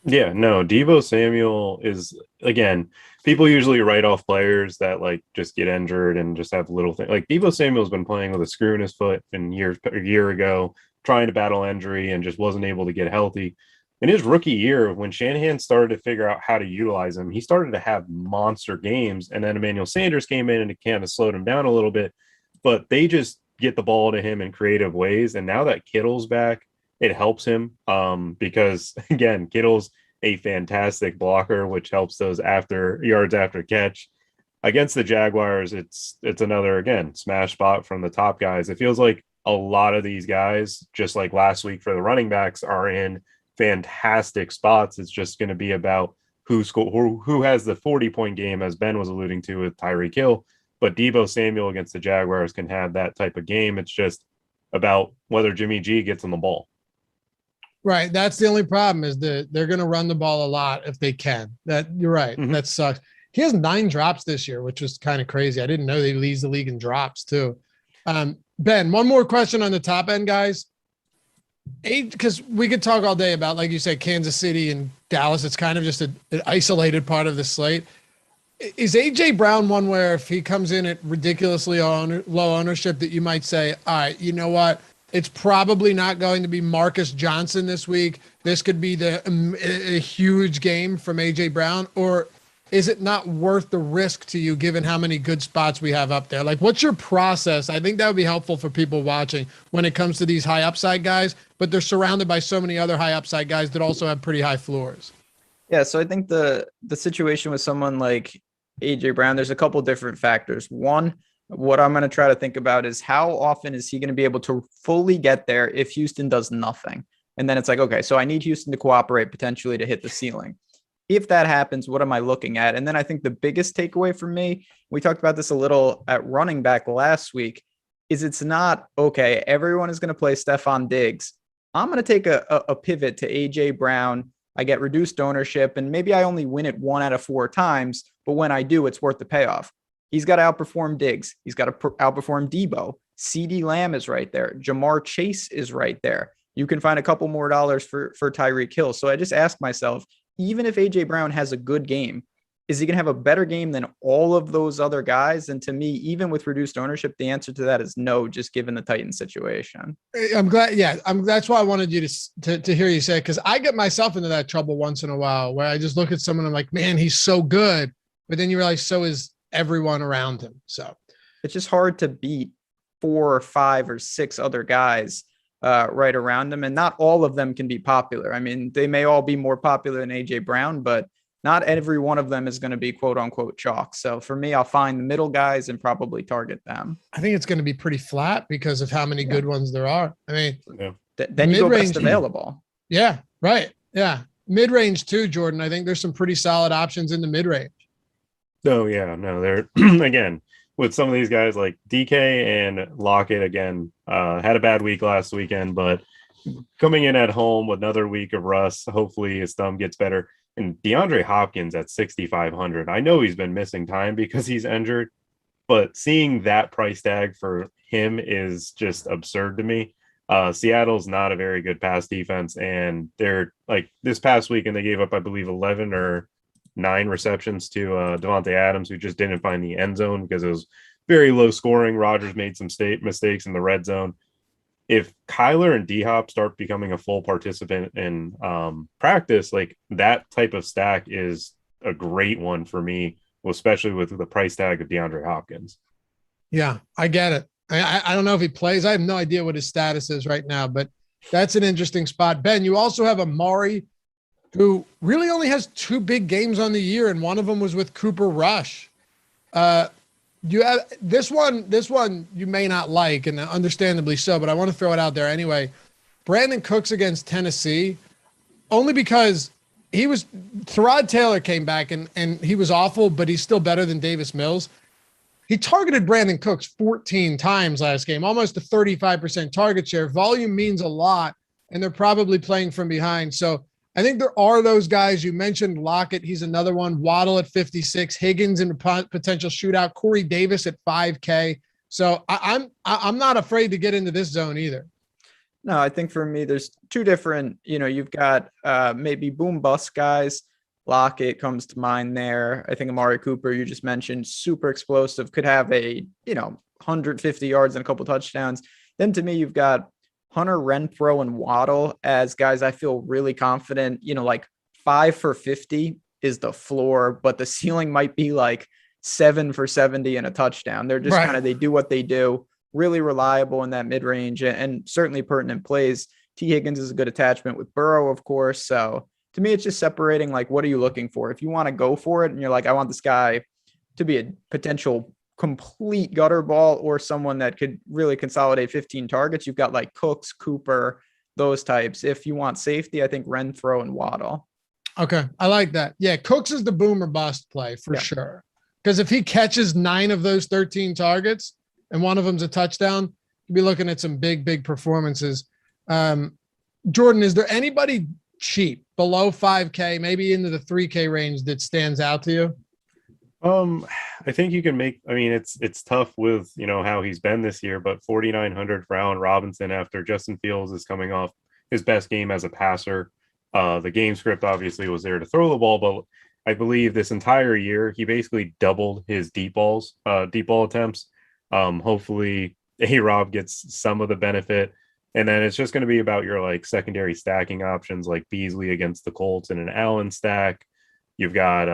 S3: Yeah, no, Deebo Samuel is, again, people usually write off players that like just get injured and just have little things. Like Deebo Samuel's been playing with a screw in his foot a year ago, trying to battle injury and just wasn't able to get healthy. In his rookie year, when Shanahan started to figure out how to utilize him, he started to have monster games. And then Emmanuel Sanders came in and it kind of slowed him down a little bit. But they just get the ball to him in creative ways. And now that Kittle's back, it helps him because, again, Kittle's a fantastic blocker, which helps those yards after catch. Against the Jaguars, it's another, again, smash spot from the top guys. It feels like a lot of these guys, just like last week for the running backs, are in fantastic spots. It's just going to be about who has the 40-point game, as Ben was alluding to with Tyreek Hill. But Deebo Samuel against the Jaguars can have that type of game. It's just about whether Jimmy G gets on the ball.
S1: Right. That's the only problem is they're going to run the ball a lot if they can. You're right. Mm-hmm. That sucks. He has 9 drops this year, which was kind of crazy. I didn't know he leads the league in drops too. Ben, one more question on the top end, guys. Because we could talk all day about, like you said, Kansas City and Dallas. It's kind of just an isolated part of the slate. Is A.J. Brown one where if he comes in at ridiculously low ownership that you might say, all right, you know what? It's probably not going to be Marcus Johnson this week. This could be a huge game from A.J. Brown. Or is it not worth the risk to you given how many good spots we have up there? Like, what's your process? I think that would be helpful for people watching when it comes to these high upside guys, but they're surrounded by so many other high upside guys that also have pretty high floors.
S2: Yeah, so I think the situation with someone like A.J. Brown, there's a couple different factors. One, what I'm going to try to think about is how often is he going to be able to fully get there if Houston does nothing? And then it's like, okay, so I need Houston to cooperate potentially to hit the ceiling. If that happens, what am I looking at? And then I think the biggest takeaway for me, we talked about this a little at running back last week, is it's not, okay, everyone is going to play Stephon Diggs. I'm going to take a pivot to A.J. Brown. I get reduced ownership, and maybe I only win it 1 out of 4 times, but when I do, it's worth the payoff. He's got to outperform Diggs. He's got to outperform Deebo. CeeDee Lamb is right there. Jamar Chase is right there. You can find a couple more dollars for Tyreek Hill. So I just ask myself, even if A.J. Brown has a good game, is he going to have a better game than all of those other guys? And to me, even with reduced ownership, the answer to that is no, just given the Titans situation.
S1: I'm glad. Yeah, that's why I wanted you to hear you say, because I get myself into that trouble once in a while where I just look at someone and I'm like, man, he's so good. But then you realize so is everyone around him. So
S2: it's just hard to beat 4 or 5 or 6 other guys right around them. And not all of them can be popular. I mean, they may all be more popular than A.J. Brown, but not every one of them is going to be quote unquote chalk. So for me, I'll find the middle guys and probably target them.
S1: I think it's going to be pretty flat because of how many good ones there are. I mean,
S2: then you go best available.
S1: Yeah, right. Yeah. Mid-range too, Jordan. I think there's some pretty solid options in the mid-range.
S3: Oh, yeah. No, they're, again, with some of these guys like DK and Lockett, again, had a bad week last weekend, but coming in at home with another week of rust, hopefully his thumb gets better. And DeAndre Hopkins at 6,500. I know he's been missing time because he's injured, but seeing that price tag for him is just absurd to me. Seattle's not a very good pass defense, and they're like this past week, and they gave up, I believe, 11 or 9 receptions to Devontae Adams, who just didn't find the end zone because it was very low scoring. Rodgers made some mistakes in the red zone. If Kyler and D-Hop start becoming a full participant in practice, like that type of stack is a great one for me, especially with the price tag of DeAndre Hopkins.
S1: Yeah, I get it. I don't know if he plays. I have no idea what his status is right now, but that's an interesting spot. Ben, you also have Amari, who really only has 2 big games on the year, and one of them was with Cooper Rush. You have this one you may not like, and understandably so, but I want to throw it out there anyway. Brandon Cooks against Tennessee, only because Tyrod Taylor came back and he was awful, but he's still better than Davis Mills. He targeted Brandon Cooks 14 times last game, almost a 35% target share. Volume means a lot, and they're probably playing from behind. So I think there are those guys. You mentioned Lockett. He's another one. Waddle at 56. Higgins in a potential shootout. Corey Davis at 5K. So I'm not afraid to get into this zone either.
S2: No, I think for me, there's 2 different, you've got maybe boom bust guys. Lockett comes to mind there. I think Amari Cooper, you just mentioned, super explosive, could have a, 150 yards and a couple touchdowns. Then to me, you've got Hunter Renfrow and Waddle as guys I feel really confident, like 5 for 50 is the floor, but the ceiling might be like 7 for 70 and a touchdown. They're just kind of, they do what they do, really reliable in that mid-range and certainly pertinent plays. T. Higgins is a good attachment with Burrow, of course. So to me, it's just separating, like, what are you looking for? If you want to go for it and you're like, I want this guy to be a potential complete gutter ball or someone that could really consolidate 15 targets, you've got like Cooks, Cooper, those types. If you want safety, I think Renfrow and Waddle.
S1: Okay. I like that. Yeah. Cooks is the boomer bust play for sure. Because if he catches 9 of those 13 targets and one of them's a touchdown, you'll be looking at some big performances. Jordan, is there anybody cheap below 5K, maybe into the 3K range that stands out to you?
S3: I think you can it's tough with, how he's been this year, but 4,900 for Allen Robinson after Justin Fields is coming off his best game as a passer. The game script obviously was there to throw the ball, but I believe this entire year, he basically doubled his deep ball attempts. Hopefully A-Rob gets some of the benefit. And then it's just going to be about your like secondary stacking options like Beasley against the Colts and an Allen stack. You've got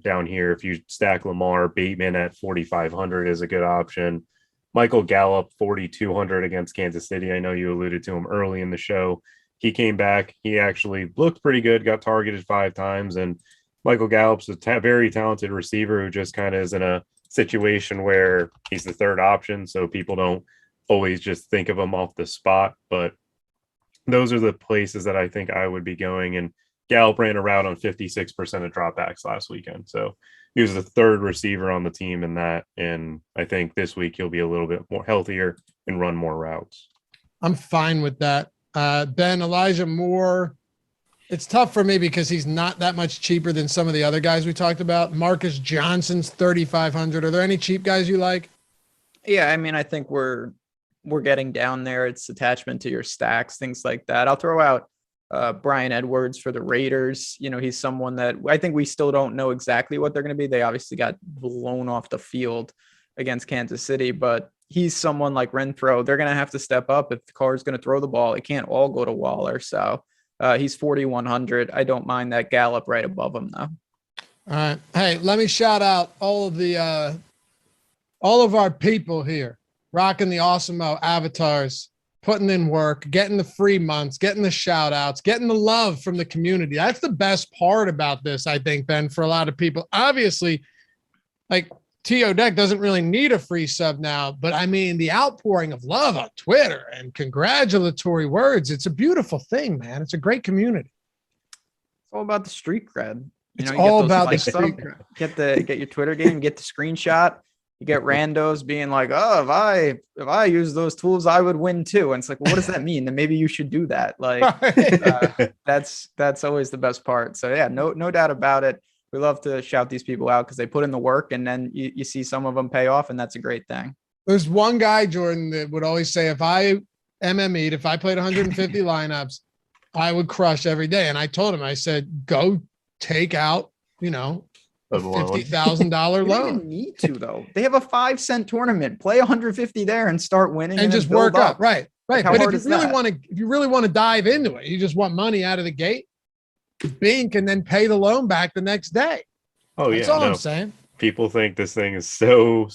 S3: down here, if you stack Lamar, Bateman at 4,500 is a good option. Michael Gallup, 4,200 against Kansas City. I know you alluded to him early in the show. He came back. He actually looked pretty good, got targeted 5 times. And Michael Gallup's a very talented receiver who just kind of is in a situation where he's the third option. So people don't always just think of him off the spot, but those are the places that I think I would be going. And Gallup ran a route on 56% of dropbacks last weekend. So he was the third receiver on the team in that. And I think this week he'll be a little bit more healthier and run more routes. I'm
S1: fine with that. Ben, Elijah Moore, it's tough for me because he's not that much cheaper than some of the other guys we talked about. Marcus Johnson's 3,500. Are there any cheap guys you like?
S2: Yeah, I think we're getting down there. It's attachment to your stacks, things like that. I'll throw out Brian Edwards for the Raiders. He's someone that I think we still don't know exactly what they're going to be. They obviously got blown off the field against Kansas City, but he's someone like Renfrow. They're going to have to step up. If the car is going to throw the ball, it can't all go to Waller. So he's 4,100. I don't mind that Gallup right above him though.
S1: All right. Hey, let me shout out all of our people here. Rocking the Awesemo avatars, putting in work, getting the free months, getting the shout outs, getting the love from the community. That's the best part about this, I think, Ben, for a lot of people. Obviously, like T.O. Deck doesn't really need a free sub now, but the outpouring of love on Twitter and congratulatory words, it's a beautiful thing, man. It's a great community.
S2: It's all about the street cred.
S1: It's all about the street cred.
S2: Get your Twitter game, get the screenshot. You get randos being like, oh, if I use those tools, I would win too. And it's like, well, what does that mean? Then maybe you should do that. Like that's always the best part. So yeah, no doubt about it. We love to shout these people out because they put in the work and then you see some of them pay off, and that's a great thing.
S1: There's one guy, Jordan, that would always say, if I MME'd, if I played 150 lineups, I would crush every day. And I told him, I said, go take out,
S3: a loan.
S1: $50,000
S2: You don't
S1: loan.
S2: even need to though. They have a 5-cent tournament. Play 150 there and start winning,
S1: and just work up. Right.
S2: Like,
S1: But if you really want to dive into it, you just want money out of the gate, bink, and then pay the loan back the next day.
S3: Oh,
S1: That's all I'm saying.
S3: People think this thing is so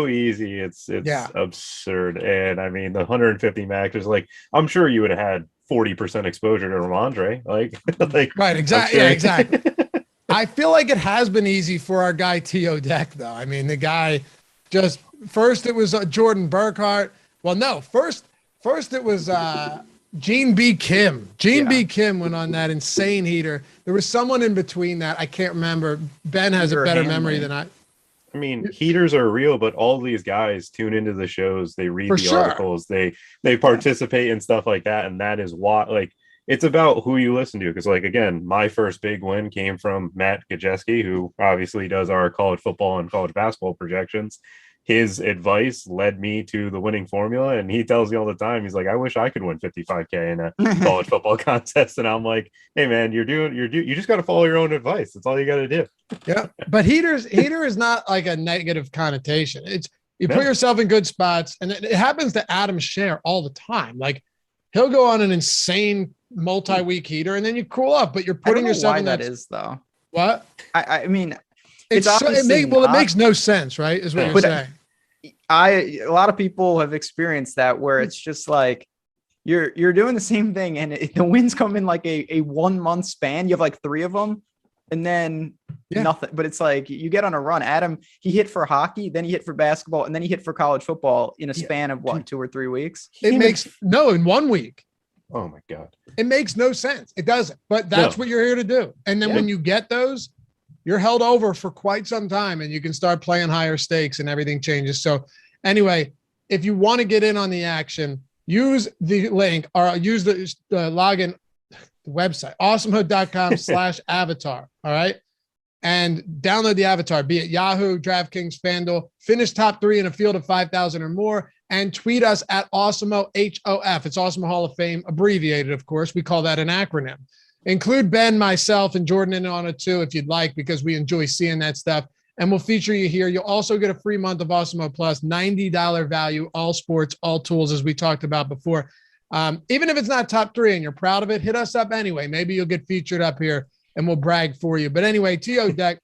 S3: easy. It's absurd. And I mean, the 150 max is like, I'm sure you would have had 40% exposure to Ramondre. Like
S1: right, exactly. Yeah, exactly. I feel like it has been easy for our guy T.O. Deck, though. I mean, the guy just first it was Jordan Burkhart. Well, no, first it was Gene B. Kim. B. Kim went on that insane heater. There was someone in between that. I can't remember. Ben has a better memory than I.
S3: I mean, heaters are real, but all these guys tune into the shows. They read articles. They participate in stuff like that, and that is why. Like, it's about who you listen to. Because, like, again, my first big win came from Matt Gajeski, who obviously does our college football and college basketball projections. His advice led me to the winning formula, and he tells me all the time, he's like, I wish I could win 55K in a college football contest. And I'm like, hey man, you just got to follow your own advice. That's all you got to do.
S1: Yeah. But heater is not like a negative connotation. It's put yourself in good spots, and it happens to Adam Scher all the time. Like, he'll go on an insane multi-week heater and then you cool up, but you're putting yourself in
S2: that is though.
S1: What?
S2: I mean,
S1: it makes no sense, right? Is what you're saying.
S2: A lot of people have experienced that where it's just like you're doing the same thing and the wins come in like a 1 month span. You have like 3 of them and then nothing, but it's like you get on a run. Adam, he hit for hockey, then he hit for basketball, and then he hit for college football in a span of 2 or 3 weeks.
S1: In 1 week.
S3: Oh my God.
S1: It makes no sense. It doesn't, but that's what you're here to do. And then when you get those, you're held over for quite some time and you can start playing higher stakes and everything changes. So anyway, if you want to get in on the action, use the link or use the login website, awesemo.com/avatar. All right. And download the avatar, be it Yahoo, DraftKings, FanDuel, finish top 3 in a field of 5,000 or more, and tweet us at Awesemo HOF. It's Awesemo Hall of Fame, abbreviated, of course. We call that an acronym. Include Ben, myself, and Jordan in on it too, if you'd like, because we enjoy seeing that stuff. And we'll feature you here. You'll also get a free month of Awesemo Plus, $90 value, all sports, all tools, as we talked about before. Even if it's not top 3 and you're proud of it, hit us up anyway. Maybe you'll get featured up here and we'll brag for you. But anyway, T.O. Deck,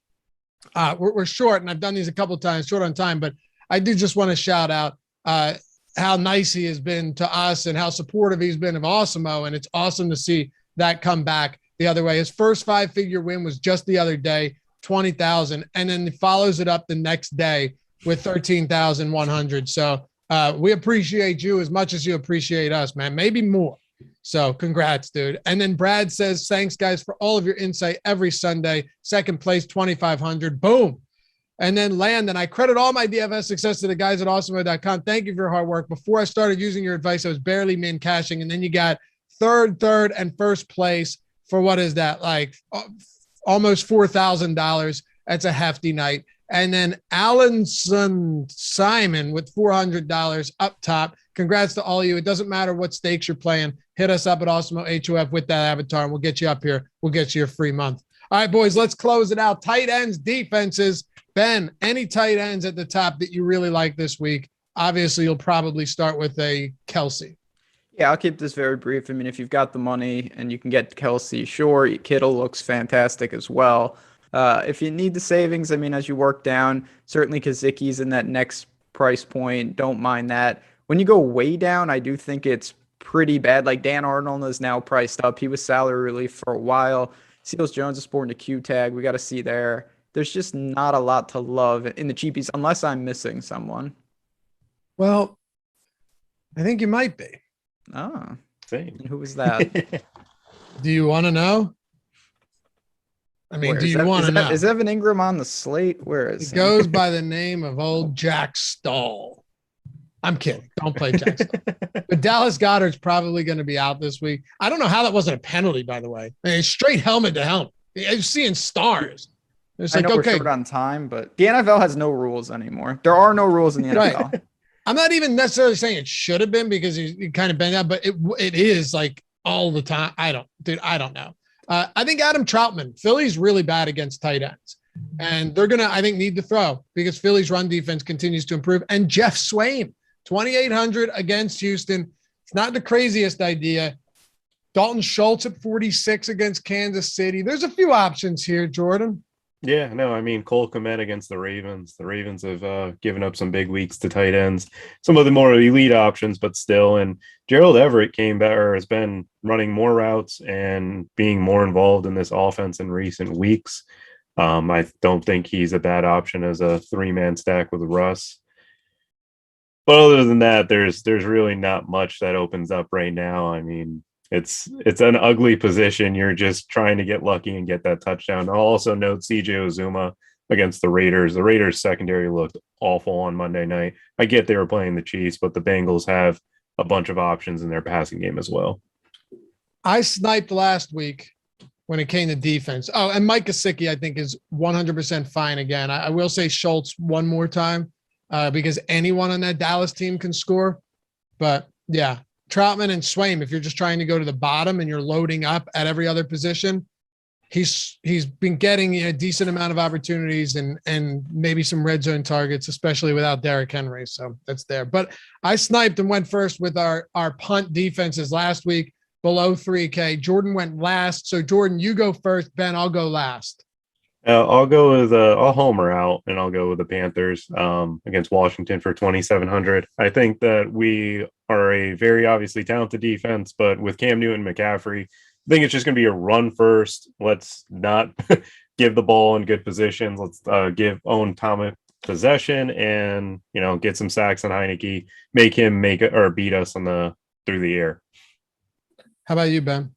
S1: we're short, and I've done these a couple of times, short on time, but I do just want to shout out how nice he has been to us and how supportive he's been of Awesemo. And it's awesome to see that come back the other way. His first 5-figure win was just the other day, 20,000, and then he follows it up the next day with 13,100. So we appreciate you as much as you appreciate us, man, maybe more. So congrats, dude. And then Brad says, thanks guys for all of your insight every Sunday. Second place, 2,500. Boom. And then Landon, I credit all my DFS success to the guys at awesemo.com. Thank you for your hard work. Before I started using your advice, I was barely min cashing. And then you got third, and first place for what is that? Like almost $4,000. That's a hefty night. And then Alanson Simon with $400 up top. Congrats to all of you. It doesn't matter what stakes you're playing. Hit us up at Awesemo HOF with that avatar, and we'll get you up here. We'll get you a free month. All right, boys, let's close it out. Tight ends, defenses. Ben, any tight ends at the top that you really like this week? Obviously, you'll probably start with a Kelsey.
S2: Yeah, I'll keep this very brief. I mean, if you've got the money and you can get Kelsey, sure. Kittle looks fantastic as well. If you need the savings, I mean, as you work down, certainly Kazicki's in that next price point. Don't mind that. When you go way down, I do think it's pretty bad. Like Dan Arnold is now priced up. He was salary relief for a while. Seals Jones is sporting a Q tag. We got to see there. There's just not a lot to love in the cheapies unless I'm missing someone.
S1: Well, I think you might be.
S2: Oh,
S3: same.
S2: And who was that?
S1: Do you want to know? I mean, do you want to know?
S2: Is Evan Ingram on the slate? Where is
S1: he? Goes by the name of old Jack Stahl. I'm kidding. Don't play Jack Stahl. But Dallas Goedert's probably going to be out this week. I don't know how that wasn't a penalty, by the way. I mean, straight helmet to helmet. You're seeing stars. It's like,
S2: we're short on time, but the NFL has no rules anymore. There are no rules in the NFL.
S1: Right. I'm not even necessarily saying it should have been because he kind of been out, but it is like all the time. I don't know. I think Adam Troutman, Philly's really bad against tight ends. And they're going to, I think, need to throw because Philly's run defense continues to improve. And Jeff Swain, 2,800 against Houston. It's not the craziest idea. Dalton Schultz at 46 against Kansas City. There's a few options here, Jordan.
S3: Yeah, no, I mean, Cole Kmet against the Ravens. The Ravens have given up some big weeks to tight ends. Some of the more elite options, but still. And Gerald Everett came back or has been running more routes and being more involved in this offense in recent weeks. I don't think he's a bad option as a three-man stack with Russ. But other than that, there's really not much that opens up right now. I mean, it's an ugly position. You're just trying to get lucky and get that touchdown. I'll also note CJ Uzuma against the Raiders. The Raiders secondary looked awful on Monday night. I get they were playing the Chiefs, but the Bengals have a bunch of options in their passing game as well.
S1: I sniped last week when it came to defense. Oh, and Mike Gesicki, I think, is 100% fine again. I will say Schultz one more time because anyone on that Dallas team can score. But, yeah, Troutman and Swaim, if you're just trying to go to the bottom and you're loading up at every other position, he's been getting a decent amount of opportunities and maybe some red zone targets, especially without Derrick Henry. So that's there. But I sniped and went first with our punt defenses last week below 3K. Jordan went last. So Jordan, you go first. Ben, I'll go last.
S3: I'll go with I'll homer out and I'll go with the Panthers against Washington for 2,700. I think that we are a very obviously talented defense, but with Cam Newton and McCaffrey, I think it's just going to be a run first. Let's not give the ball in good positions. Let's own Thomas possession and get some sacks on Heineke, make him beat us through the air.
S1: How about you, Ben?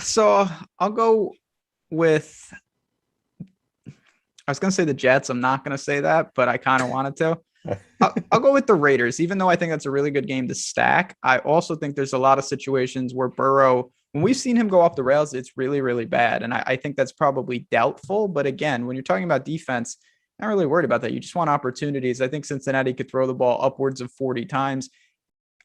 S2: So I'll go with, I was going to say the Jets. I'm not going to say that, but I kind of wanted to. I'll go with the Raiders, even though I think that's a really good game to stack. I also think there's a lot of situations where Burrow, when we've seen him go off the rails, it's really, really bad. And I think that's probably doubtful. But again, when you're talking about defense, not really worried about that. You just want opportunities. I think Cincinnati could throw the ball upwards of 40 times.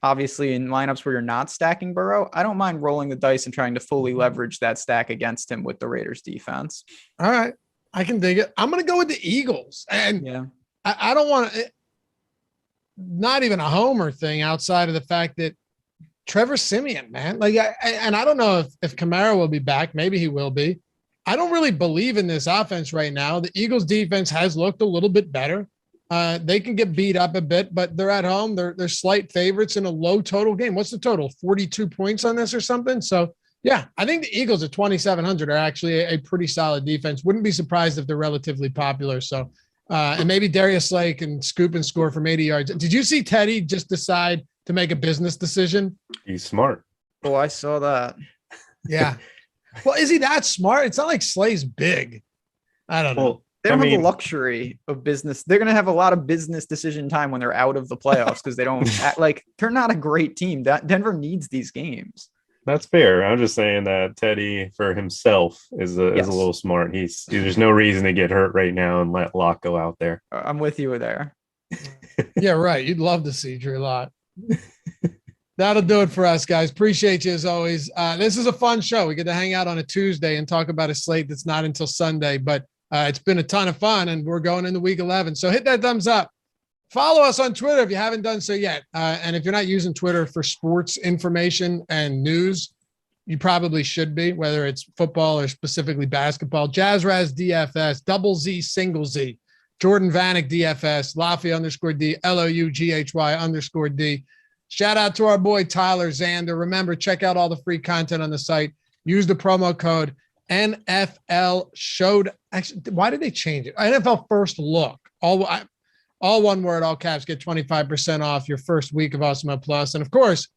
S2: Obviously, in lineups where you're not stacking Burrow, I don't mind rolling the dice and trying to fully leverage that stack against him with the Raiders defense.
S1: All right. I can dig it. I'm going to go with the Eagles. And
S2: yeah,
S1: I don't want to, not even a homer thing outside of the fact that Trevor Siemian, man, like, and I don't know if Kamara will be back. Maybe he will be. I don't really believe in this offense right now. The Eagles defense has looked a little bit better. They can get beat up a bit, but they're at home. They're slight favorites in a low total game. What's the total? 42 points on this or something? So, yeah, I think the Eagles at 2,700 are actually a pretty solid defense. Wouldn't be surprised if they're relatively popular. So, and maybe Darius Slay can scoop and score from 80 yards. Did you see Teddy just decide to make a business decision?
S3: He's smart.
S2: Oh, I saw that.
S1: Yeah. Well, is he that smart? It's not like Slay's big. I don't know.
S2: Well, they don't have the luxury of business. They're going to have a lot of business decision time when they're out of the playoffs because they don't they're not a great team. Denver needs these games.
S3: That's fair. I'm just saying that Teddy for himself is a little smart. There's no reason to get hurt right now and let Locke go out there.
S2: I'm with you there.
S1: Yeah, right. You'd love to see Drew Lock. That'll do it for us, guys. Appreciate you as always. This is a fun show. We get to hang out on a Tuesday and talk about a slate that's not until Sunday, but it's been a ton of fun, and we're going into week 11. So hit that thumbs up. Follow us on Twitter if you haven't done so yet. And if you're not using Twitter for sports information and news, you probably should be, whether it's football or specifically basketball. Jazzraz DFS, double Z, single Z. Jordan Vanek DFS, Laffy _D, LOUGHY _D. Shout out to our boy Tyler Zander. Remember, check out all the free content on the site. Use the promo code NFL Showed. Actually, why did they change it? NFL First Look. All one word, all caps. Get 25% off your first week of Awesemo Plus. And of course,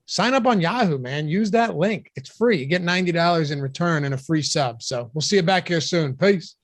S1: sign up on Yahoo, man. Use that link. It's free. You get $90 in return and a free sub. So we'll see you back here soon. Peace.